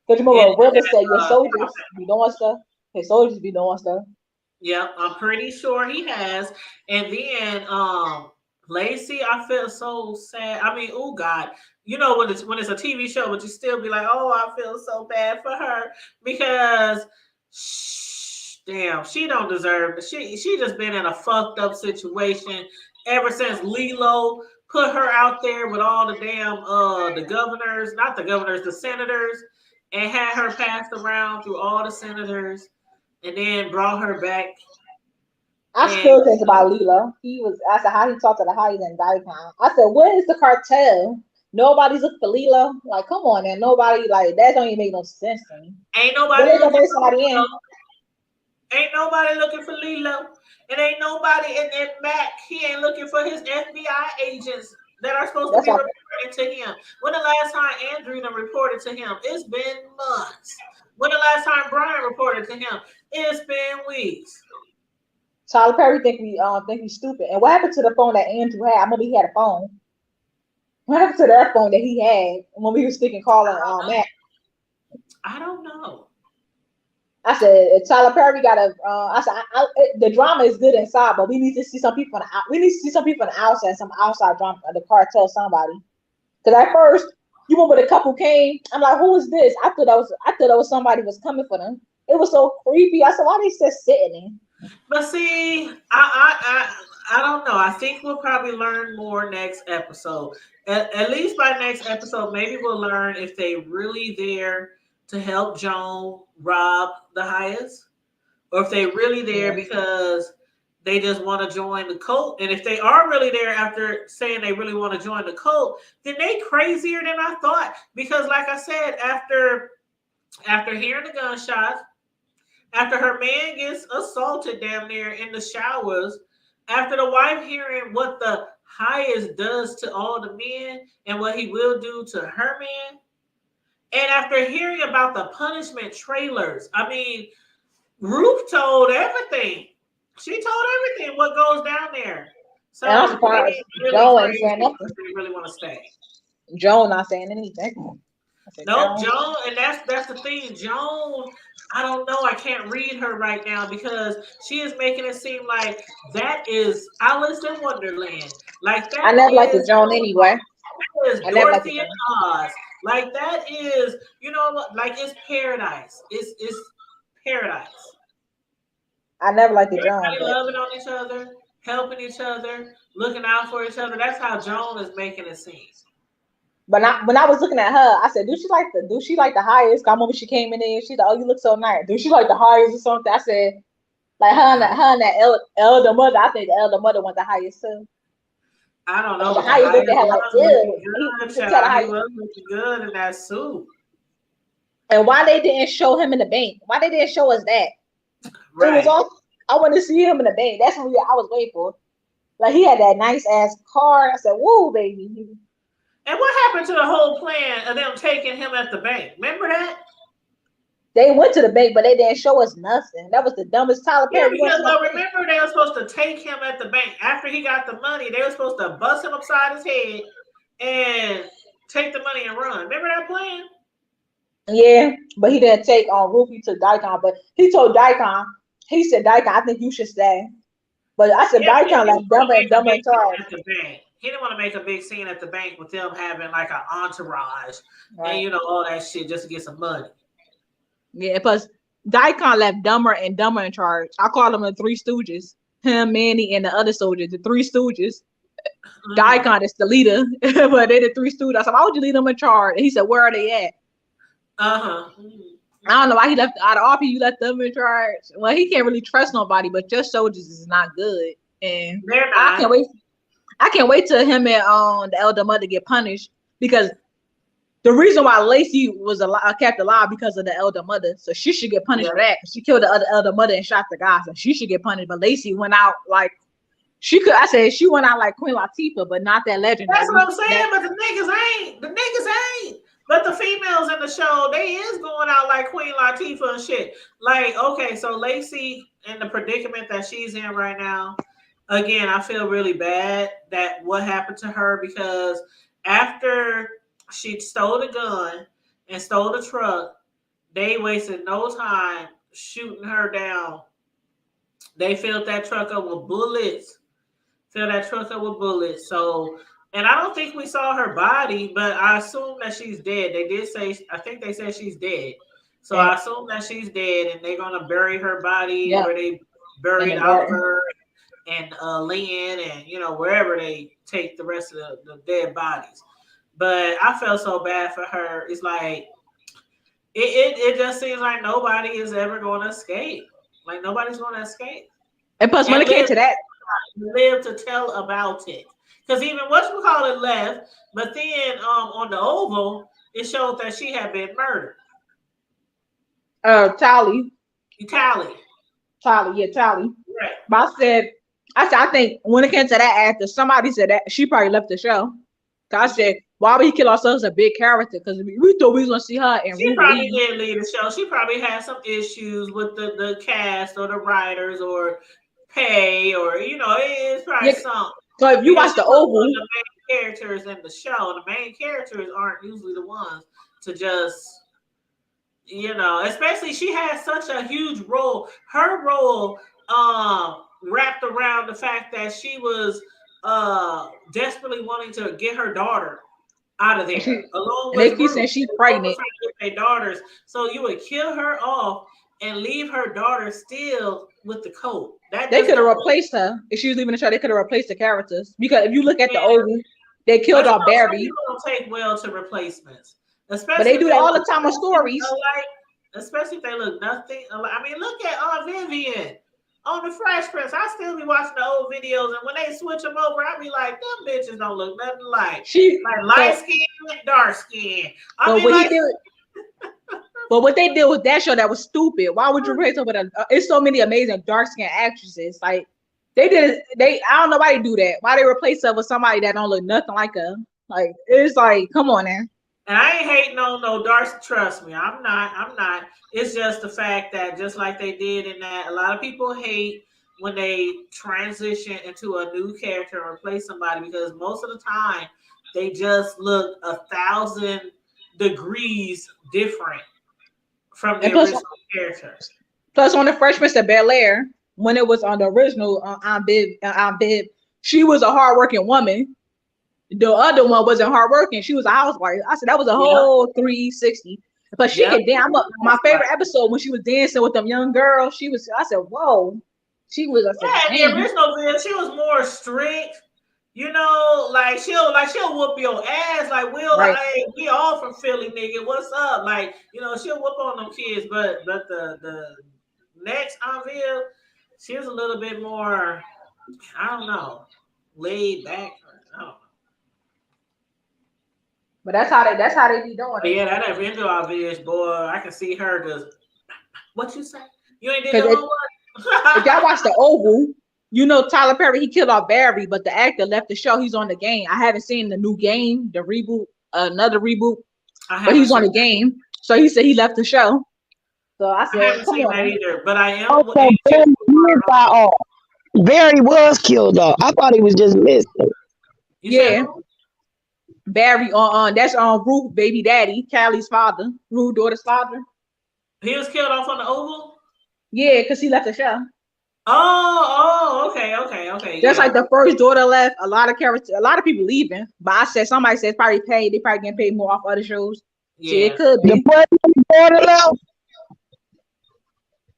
Because And remember, River said your uh, soldiers be doing stuff. His soldiers be doing stuff. yeah, I'm pretty sure he has. And then Lacey, I feel so sad. I mean, oh God, when it's a TV show, but you still be like, oh, I feel so bad for her because damn, she don't deserve it. She just been in a fucked up situation ever since Lilo put her out there with all the damn the governors, not the governors, the senators, and had her passed around through all the senators, and then brought her back. I And still think about Lilo. I said how he talked to the highs and Daikon. I said, where is the cartel? Nobody's looking for Lilo. Like, come on, man. Nobody, like, that don't even make no sense to me. Ain't But nobody they gonna looking bring for somebody in. Lilo. Ain't nobody looking for Lilo. And ain't nobody in Mac. He ain't looking for his FBI agents that are supposed to That's be why reporting to him. When the last time Andrew reported to him? It's been months. When the last time Brian reported to him? It's been weeks. Tyler Perry think he's stupid. And what happened to the phone that Andrew had? I remember he had a phone. What happened to that phone that he had when we were sticking calling Matt? I don't know. I said Tyler Perry got a. I said the drama is good inside, but we need to see some people. We need to see some people on the outside, some outside drama. The cartel, somebody. Because at first, you remember the couple came. I'm like, who is this? I thought that was somebody was coming for them. It was so creepy. I said, why they still sitting there? But see, I don't know. I think we'll probably learn more next episode. At least by next episode, maybe we'll learn if they really there to help Joan rob the highest, or if they really there because they just want to join the cult. And if they are really there after saying they really want to join the cult, then they crazier than I thought. Because like I said, after hearing the gunshots, after her man gets assaulted down there in the showers, after the wife hearing what the highest does to all the men and what he will do to her man, and after hearing about the punishment trailers, I mean, Ruth told everything. She told everything what goes down there. So And I'm they surprised really Joe ain't crazy saying nothing. if they really want to stay. Joe not saying anything. I said, Nope, Joe. Joan, and that's the thing. Joan, I don't know. I can't read her right now because she is making it seem like that is Alice in Wonderland. Like I that never liked the is Joan anyway. I never liked the Dorothy and Joan. Oz. Like that is, like it's paradise. It's paradise. I never liked the Joan, Everybody but loving on each other, helping each other, looking out for each other. That's how Joan is making it seem. when I was looking at her, I said, do she like the highest? 'Cause I remember she came in there and she said, oh, you look so nice. Do she like the highest or something? I said, like her and that elder mother. I think the elder mother went the highest too. I don't And know, the but the highest looked highest at her like, was ew. looking You good, could tell the child. He highest. was looking good in that suit. And why they didn't show him in the bank? Why they didn't show us that? It was Right. all I wanted to see him in the bank. That's what I was waiting for. Like he had that nice ass car. I said, whoa, baby. And what happened to the whole plan of them taking him at the bank? Remember that? They went to the bank, but they didn't show us nothing. That was the dumbest Tyler Yeah, Perry. You want to because see my face? remember they were supposed to take him at the bank after he got the money. They were supposed to bust him upside his head and take the money and run. Remember that plan? Yeah, but he didn't take on Ruby to Daikon. But he told Daikon, he said, Daikon, I think you should stay. But I said, Yeah, but Daikon he like didn't want dumber to and make a dumber big in charge. scene at the bank. He didn't want to make a big scene at the bank with them having like an entourage Right. and all that shit just to get some money. Yeah, plus Daikon left dumber and dumber in charge. I call them the Three Stooges. Him, Manny, and the other soldiers, the Three Stooges. Daikon is the leader, but they the Three Stooges. I said, why would you leave them in charge? And he said, where are they at? Uh-huh. I don't know why he left out of all people. You left them in charge. Well, he can't really trust nobody, but your soldiers is not good, and They're I not. can't wait. I can't wait till him and the elder mother get punished because the reason why Lacey was kept alive because of the elder mother, so she should get punished for that. She killed the other elder mother and shot the guy, so she should get punished. But Lacey went out like she could. I said she went out like Queen Latifah, but not that legendary. That's what I'm saying. But the niggas ain't. The niggas ain't. But the females in the show, they is going out like Queen Latifah and shit. Like, okay, so Lacey in the predicament that she's in right now. Again, I feel really bad that what happened to her because after she stole the gun and stole the truck, they wasted no time shooting her down. They filled that truck up with bullets. So, and I don't think we saw her body, but I assume that she's dead. They did say, I think they said she's dead. So I assume that she's dead, and they're gonna bury her body where they buried Oliver and Lynn, and wherever they take the rest of the dead bodies. But I felt so bad for her. It's like it just seems like nobody is ever going to escape. Like nobody's going to escape. And plus, when it came to that, live to tell about it. Because even whatchamacallit left, but then on the Oval, it showed that she had been murdered. Tally. Tally. Tally. Right. But I think when it came to that actor, somebody said that she probably left the show. I said, why would he kill ourselves as a big character? Because we thought we was gonna see her and she probably did leave the show. She probably had some issues with the cast or the writers or pay or it's probably something. So if you watch the Oval, the main characters in the show, the main characters aren't usually the ones to just especially she has such a huge role. Her role wrapped around the fact that she was desperately wanting to get her daughter out of there. Along with they keep saying she's pregnant. Their daughters, so you would kill her off and leave her daughter still with the coat. They could have replaced her if she was leaving the show. They could have replaced the characters because if you look at the Oval, they killed off Barry. You don't take well to replacements, especially. But they do it all the time on stories. Especially if they look nothing alike. I mean, look at Aunt Vivian on the Fresh Prince. I still be watching the old videos, and when they switch them over, I be like, them bitches don't look nothing alike. She like light skin and dark skin. But what they did with that show that was stupid. Why would you replace her with it's so many amazing dark skinned actresses. Like I don't know why they do that. Why they replace her with somebody that don't look nothing like her? Like it's like, come on now. And I ain't hating on no dark. Trust me, I'm not. It's just the fact that just like they did in that, a lot of people hate when they transition into a new character or replace somebody because most of the time they just look 1,000 degrees different from the original characters. Plus, on the Fresh Prince of Bel-Air, when it was on the original Aunt Bib, she was a hardworking woman. The other one wasn't hardworking. She was a housewife. I said that was a whole 360. But she could dance. My favorite episode when she was dancing with them young girls. I said, whoa. She was. In the original video, she was more strict. Like she'll whoop your ass. Like we all from Philly, nigga. What's up? Like she'll whoop on them kids. But the next Anvil, she was a little bit more. I don't know, laid back. I don't know. But that's how they be doing it. Yeah, that original Anvil, boy, I can see her just. What you say? You ain't did no one. If y'all watch the Oval. Tyler Perry, he killed off Barry, but the actor left the show. He's on the game. I haven't seen the new game, the reboot, another reboot, but he's on the game. So he said he left the show. So I said, I haven't seen that either, but I am. Okay, Barry was killed off. I thought he was just missing. Yeah. Barry that's on Ruth, baby daddy, Callie's father, Ruth daughter's father. He was killed off on the Oval? Yeah, because he left the show. Oh, okay. Just like the first daughter left, a lot of people leaving. But somebody said probably paid. They probably getting paid more off other shows. Yeah, so it could be. The president's daughter left.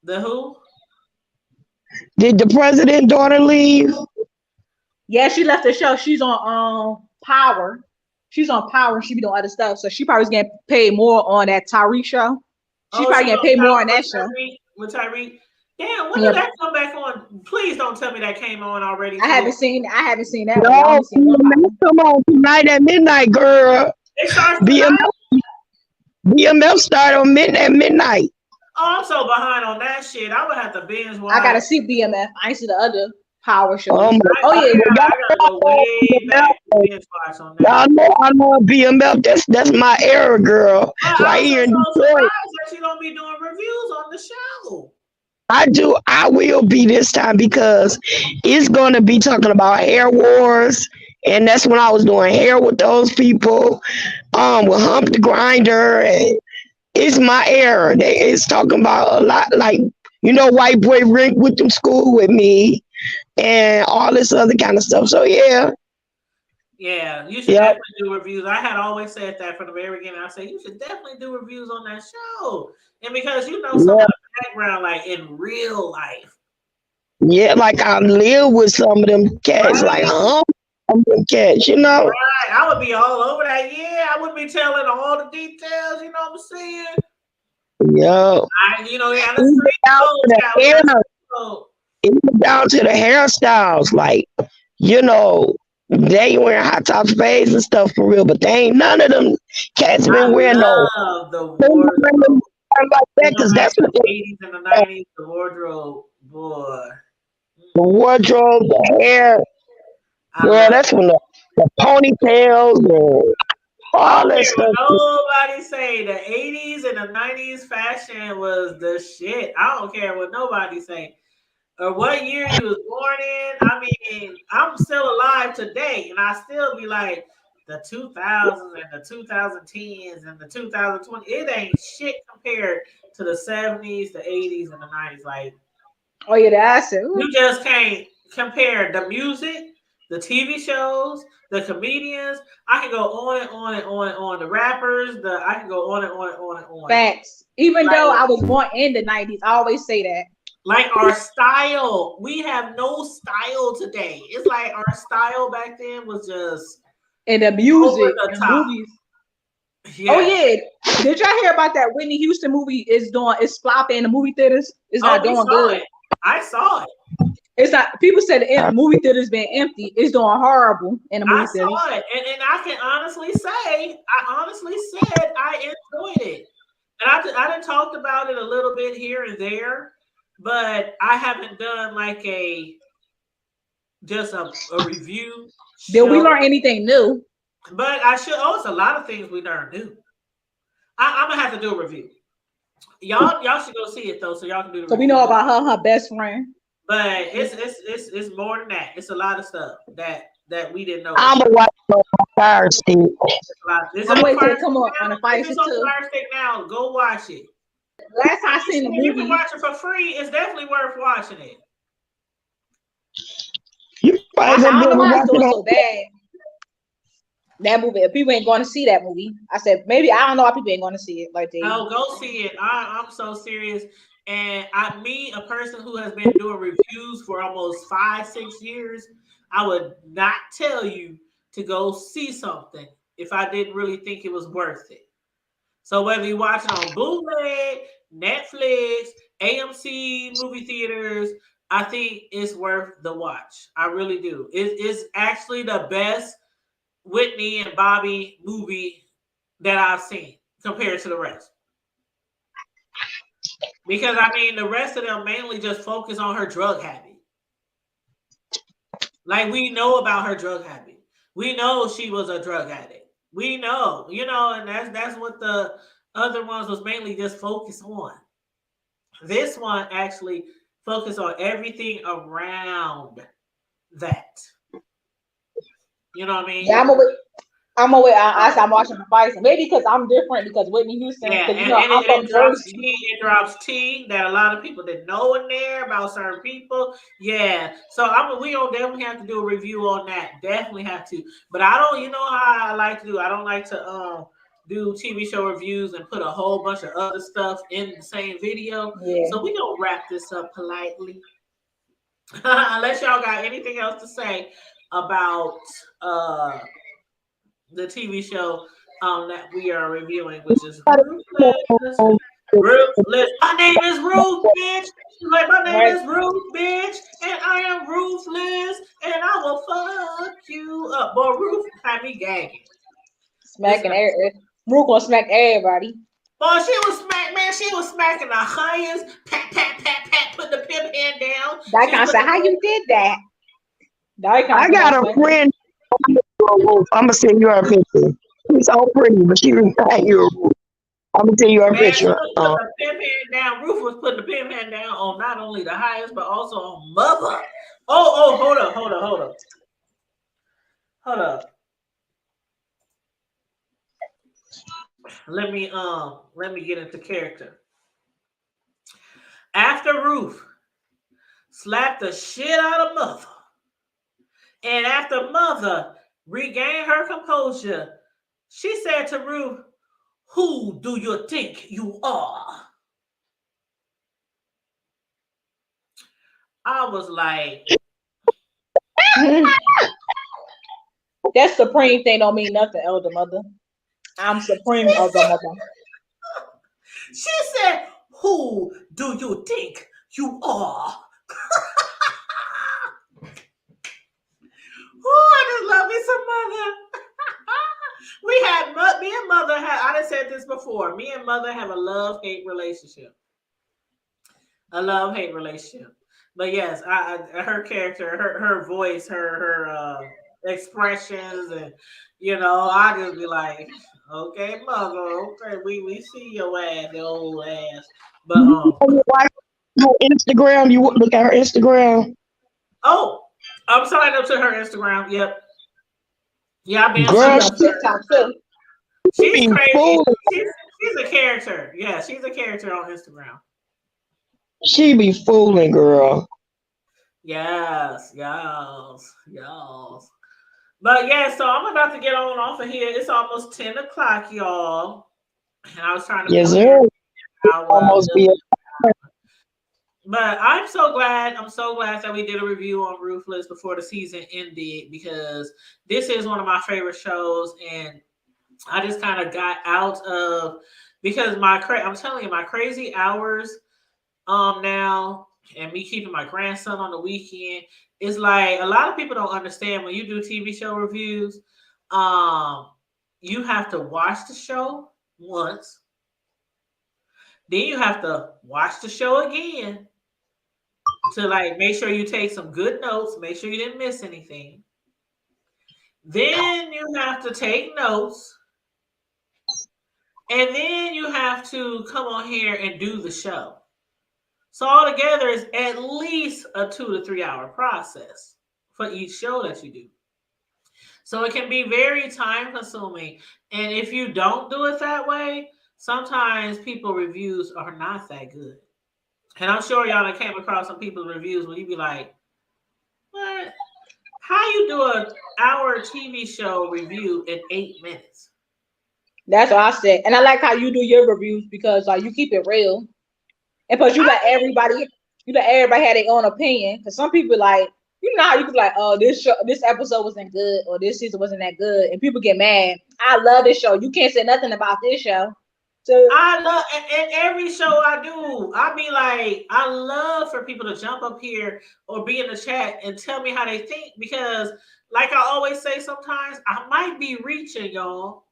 The who? Did the president's daughter leave? Yeah, she left the show. She's on Power. She's on Power. She be doing other stuff, so she probably was getting paid more on that Tyreek show. She probably getting paid more on that show. With Tyreek. Damn, when did that come back on? Please don't tell me that came on already. I haven't seen that. No, come on tonight at midnight, girl. BMF started at midnight. Oh, I'm so behind on that shit. I would have to binge watch. I gotta see BMF. I ain't see the other Power show. I gotta go way back to binge watch on that. I know BMF. That's my era, girl. Right here in Detroit. That you don't be doing reviews on the show. I do. I will be this time because it's going to be talking about hair wars. And that's when I was doing hair with those people, with Hump the Grinder. And it's my era. It's talking about a lot, like, White Boy Rick went to school with me and all this other kind of stuff. So, yeah. Yeah, you should definitely do reviews. I had always said that from the very beginning. I said, you should definitely do reviews on that show. And because some of the background, like in real life. Yeah, like I live with some of them cats, like, I'm them cats, Right, I would be all over that. Yeah, I wouldn't be telling all the details, you know what I'm saying? Yo. Even down to the hairstyles, like, They wearing hot top spades and stuff for real, but they ain't none of them cats I been wearing no love the they not wearing wardrobe. them like that Going because back that's to what the 80s and the 90s, the wardrobe, boy. the wardrobe, the hair, I yeah, love that's it. when the ponytails and I all don't that care what stuff. nobody say. The 80s and the 90s fashion was the shit. I don't care what nobody say. Or what year you was born in. I mean, I'm still alive today, and I still be like the 2000s and the 2010s and the 2020. It ain't shit compared to the 70s, the 80s, and the 90s. Like Oh yeah, that's it. you just can't compare the music, the TV shows, the comedians. I can go on and on and on and on. The rappers, I can go on and on and on and on. Facts. Even though Like I was born in the 90s, I always say that. like our style. We have no style today. It's like our style back then was just And the over music the and top. movies. Oh Yeah. yeah. Did y'all hear about that Whitney Houston movie is flopping in the movie theaters? It's Oh, not we doing saw good. it. I saw it. It's not people said the movie theaters been empty. It's doing horrible in the I movie theaters. saw it. And I can honestly say, I honestly said I enjoyed it. And I done talked about it a little bit here and there, but I haven't done like just a review Did we show. learn anything new? But I should. Oh, it's a lot of things we learned new. I'm gonna have to do a review. Y'all should go see it though, so y'all can do the So we review. know about her best friend. But it's more than that. It's a lot of stuff that we didn't know. I'm a watch on my fire stick. It's I'm on waiting till Fire it come Stick on now. the Fire If it's Stick on too. Fire Stick now, go watch it. Last time I seen the You can movie, watch it for free. It's definitely worth watching it. You I probably gonna be don't know able to why it's watch it doing on. so bad. That movie, if people ain't going to see that movie, I said maybe I don't know why people ain't going to see it. Like they, No, go see it. I'm so serious. And a person who has been doing reviews for almost 5-6 years, I would not tell you to go see something if I didn't really think it was worth it. So whether you watch it on Blu-ray, Netflix, AMC movie theaters, I think it's worth the watch. I really do. It's actually the best Whitney and Bobby movie that I've seen compared to the rest. Because I mean, the rest of them mainly just focus on her drug habit. Like we know about her drug habit. We know she was a drug addict. We know, and that's what the other ones was mainly just focused on. This one actually focused on everything around that. You know what I mean? yeah, I'm away. I'm watching the fights. Maybe because I'm different because Whitney Houston. Yeah, Because and I'm from Jersey. it drops tea that a lot of people didn't know in there about certain people. Yeah, so we don't definitely have to do a review on that. Definitely have to. But I don't. You know how I like to do. I don't like to do TV show reviews and put a whole bunch of other stuff in the same video. Yeah. So we gonna wrap this up politely. Unless y'all got anything else to say about the TV show that we are reviewing, which is Ruthless. Ruthless. My name is Ruth, bitch. She's like, my name is Ruth, bitch, and I am ruthless, and I will fuck you up. Boy, Ruth had me gagging. Smacking everybody. Ruth gonna smack everybody. Boy, she was smacking the highest. Pat, pat, pat, pat, put the pimp hand down. That kind of say, how you did that? I got a friend. I'm gonna send you her picture. She's so pretty, but she remind you of Ruth. I'm gonna tell you her Man, she picture. was putting the pimp hand down. Ruth was putting the pimp hand down on not only the highest, but also on mother. Oh, hold up. Let me get into character. After Ruth slapped the shit out of mother, and after mother regained her composure, she said to Ruth, "Who do you think you are?" I was like, that supreme thing don't mean nothing, elder mother. I'm supreme, elder mother. She said, "Who do you think you are?" Oh, I just love I said this before. Me and Mother have a love-hate relationship. A love-hate relationship. But yes, her character, her voice, her expressions, and I just be like, okay, Mother, okay, we see your ass, your old ass. But Your wife, her Instagram. You look at her Instagram. oh, I'm signing up to her Instagram. Yep. Yeah, I've been Girl, She signed on up to her. TikTok too. She's be crazy. fooling. She's a character. Yeah, she's a character on Instagram. She be fooling, girl. Yes, yes, yes. But yeah, so I'm about to get on off of here. It's almost 10 o'clock, y'all. And I was trying to be Yes, on sir. here an hour. Almost be. But I'm so glad. I'm so glad that we did a review on Ruthless before the season ended, because this is one of my favorite shows, and I just kind of got out of, because I'm telling you, my crazy hours now, and me keeping my grandson on the weekend, is like, a lot of people don't understand when you do TV show reviews, you have to watch the show once, then you have to watch the show again to like make sure you take some good notes, make sure you didn't miss anything. Then you have to take notes, and then you have to come on here and do the show. So altogether, it's at least a 2 to 3 hour process for each show that you do. So it can be very time consuming. And if you don't do it that way, sometimes people reviews are not that good. And I'm sure y'all that came across some people's reviews where you be like, what? How you do an hour TV show review in 8 minutes? That's what I said. And I like how you do your reviews because like you keep it real. And plus you let everybody have their own opinion. Because some people like, you know how you can be like, oh, this episode wasn't good or this season wasn't that good, and people get mad. I love this show. You can't say nothing about this show. So I love, and every show I do, I be like, I love for people to jump up here or be in the chat and tell me how they think, because like I always say, sometimes I might be reaching, y'all.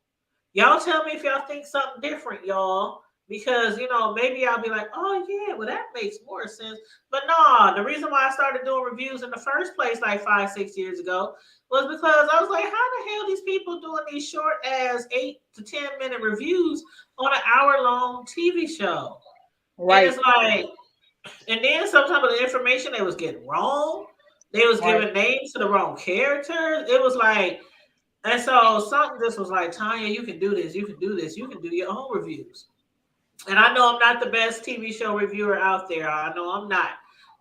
Y'all tell me if y'all think something different, y'all. Because, maybe I'll be like, oh, yeah, well, that makes more sense. But no, the reason why I started doing reviews in the first place like 5-6 years ago was because I was like, how the hell these people doing these short as 8 to 10 minute reviews on an hour-long TV show? Right. And it's like, and then sometimes the information they was getting wrong. They was giving names to the wrong characters. It was like, and so something just was like, Tanya, you can do this. You can do this. You can do your own reviews. And I know I'm not the best TV show reviewer out there. I know I'm not.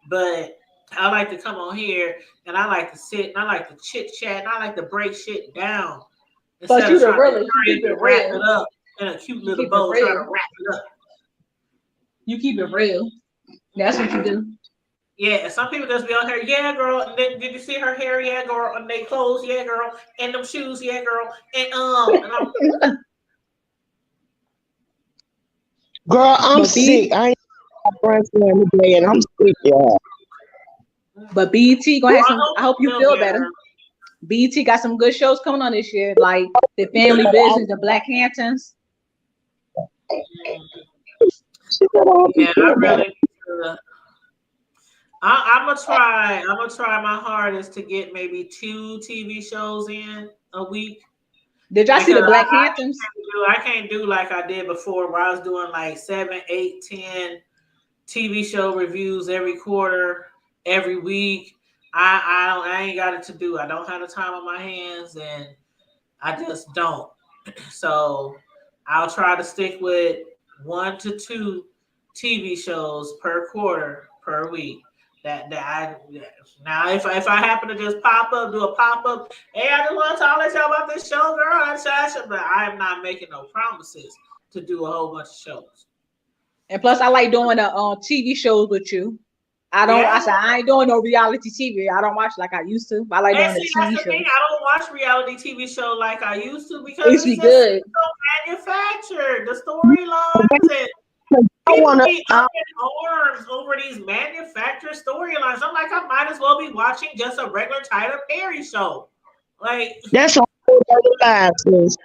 But I like to come on here and I like to sit and I like to chit chat and I like to break shit down. But you really keep it wrap it up in a cute little bow, trying to wrap it up. You keep it real. That's what you do. Yeah, some people just be on here, yeah, girl. And then, did you see her hair? Yeah, girl. And they clothes, yeah, girl. And them shoes, yeah, girl. And I'm girl, I'm sick. I ain't grandson today, and I'm sick, y'all. But BET gonna have some. I hope you feel better. BET got some good shows coming on this year, like The Family Business, The Black Hamptons. Yeah, I really. I'm gonna try. I'm gonna try my hardest to get maybe 2 TV shows in a week. Did y'all see The Black Hamptons? I can't do like I did before, where I was doing like 7, 8, 10 TV show reviews every quarter, every week. I ain't got it to do. I don't have the time on my hands, and I just don't. So I'll try to stick with 1 to 2 TV shows per quarter per week. Now if I happen to just pop up, do a pop up, hey, I just want to let y'all about this show, girl. But I am not making no promises to do a whole bunch of shows. And plus, I like doing TV shows with you. I said I ain't doing no reality TV. I don't watch like I used to. But I like doing the TV shows. I don't watch reality TV show like I used to because it's just good. So manufactured. The storylines and people be up in arms over these manufactured storylines. I'm like, I might as well be watching just a regular Tyler Perry show. Like that's all other lives.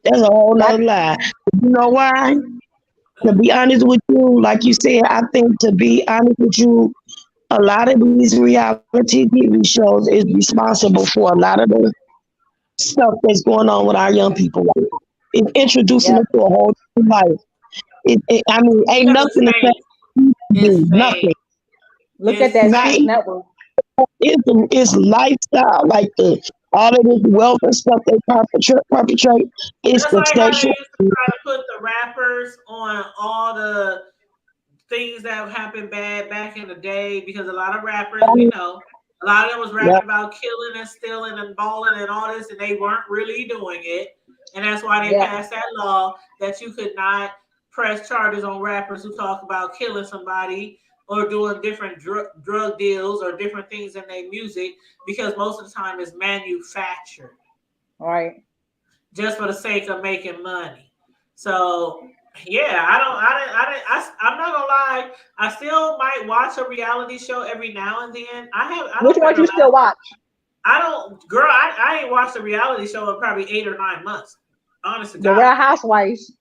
That's a whole nother lie. You know why? To be honest with you, like you said, I think to be honest with you, a lot of these reality TV shows is responsible for a lot of the stuff that's going on with our young people. Right now. It's introducing Yep. them to a whole new life. I mean, ain't Because it's nothing to say. fake. It's Nothing. fake. Look at It's that Not Fox fake. even network. it's lifestyle, like the all of this wealth and stuff they perpetrate. It's That's the like how they sexual. used to try to put the rappers on all the things that have happened bad back in the day, because a lot of rappers, we know, a lot of them was Yeah, rapping about killing and stealing and balling and all this, and they weren't really doing it. And that's why they Yep. passed that law that you could not press charges on rappers who talk about killing somebody or doing different drug deals or different things in their music, because most of the time it's manufactured Right. just for the sake of making money. So yeah, I'm not gonna lie. I still might watch a reality show every now and then. I Which don't one remember you the still last. watch? I don't, girl. I ain't watched a reality show in probably 8 or 9 months. Honest to The God, Real Housewives.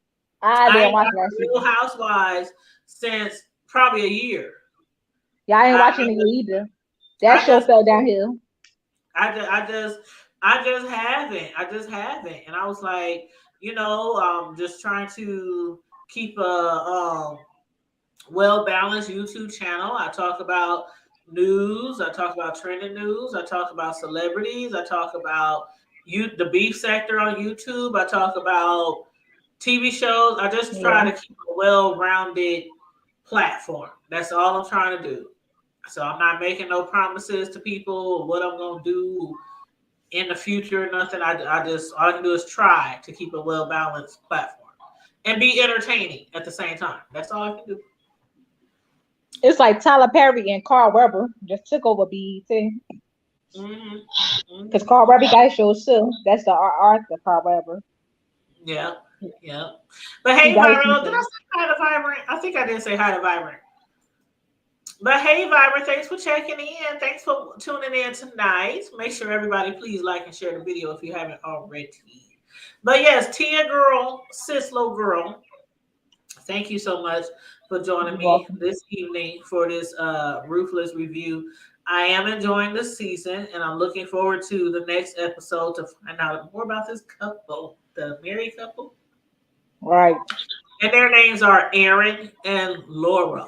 I I didn't ain't watch watched last Real season. Housewives since probably a year. Yeah, I ain't I, watching it either. That I show just, fell downhill. I just haven't. I just haven't. And I was like, just trying to keep a well balanced YouTube channel. I talk about news. I talk about trending news. I talk about celebrities. I talk about the beef sector on YouTube. I talk about TV shows. I just try Yeah. to keep a well rounded platform. That's all I'm trying to do. So I'm not making no promises to people what I'm gonna do in the future or nothing. I just all I can do is try to keep a well balanced platform and be entertaining at the same time. That's all I can do. It's like Tyler Perry and Carl Weber just took over BET. Mm-hmm. Because Mm-hmm. Carl Weber got shows too. That's the Arthur Carl Weber. Yeah, yeah. But He hey, got his Vibrant, did I shows. say hi to Vibrant? I think I did say hi to Vibrant. But hey, Vibrant, thanks for checking in. Thanks for tuning in tonight. Make sure everybody please like and share the video if you haven't already. But yes, Tia girl, Sislo girl, thank you so much for joining You're me welcome. this evening for this Ruthless review. I am enjoying this season, and I'm looking forward to the next episode to find out more about this couple, the married couple. Right. And their names are Aaron and Laura.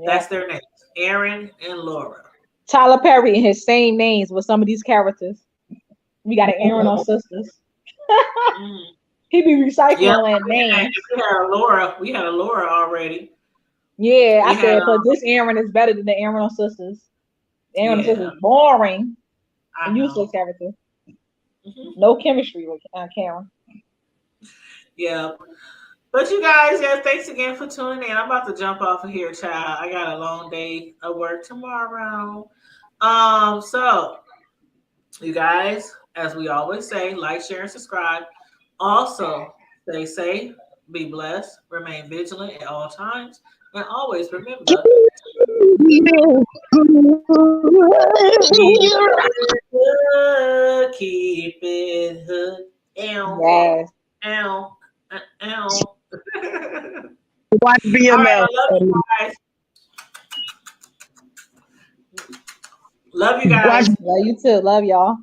That's Yep. their names, Aaron and Laura. Tyler Perry and his same names with some of these characters. We got an Aaron on Mm, Sisters. mm. He be Yep, recycling names. we had a Laura. We had a Laura already. Yeah, I We had said, but this Aaron is better than the Aaron on Sisters. The Aaron on Sisters yeah, is boring and I useless know. character. Hmm. No chemistry with Karen. Yeah. But you guys, yeah, thanks again for tuning in. I'm about to jump off of here, child. I got a long day of work tomorrow. So you guys, as we always say, like, share, and subscribe. Also, stay safe, be blessed, remain vigilant at all times, and always remember keep it hood, keep it hood. Ow, Yes. ow, ow. watch All right, I BMF. love you guys. Love you Watch guys. Love you too. Love y'all.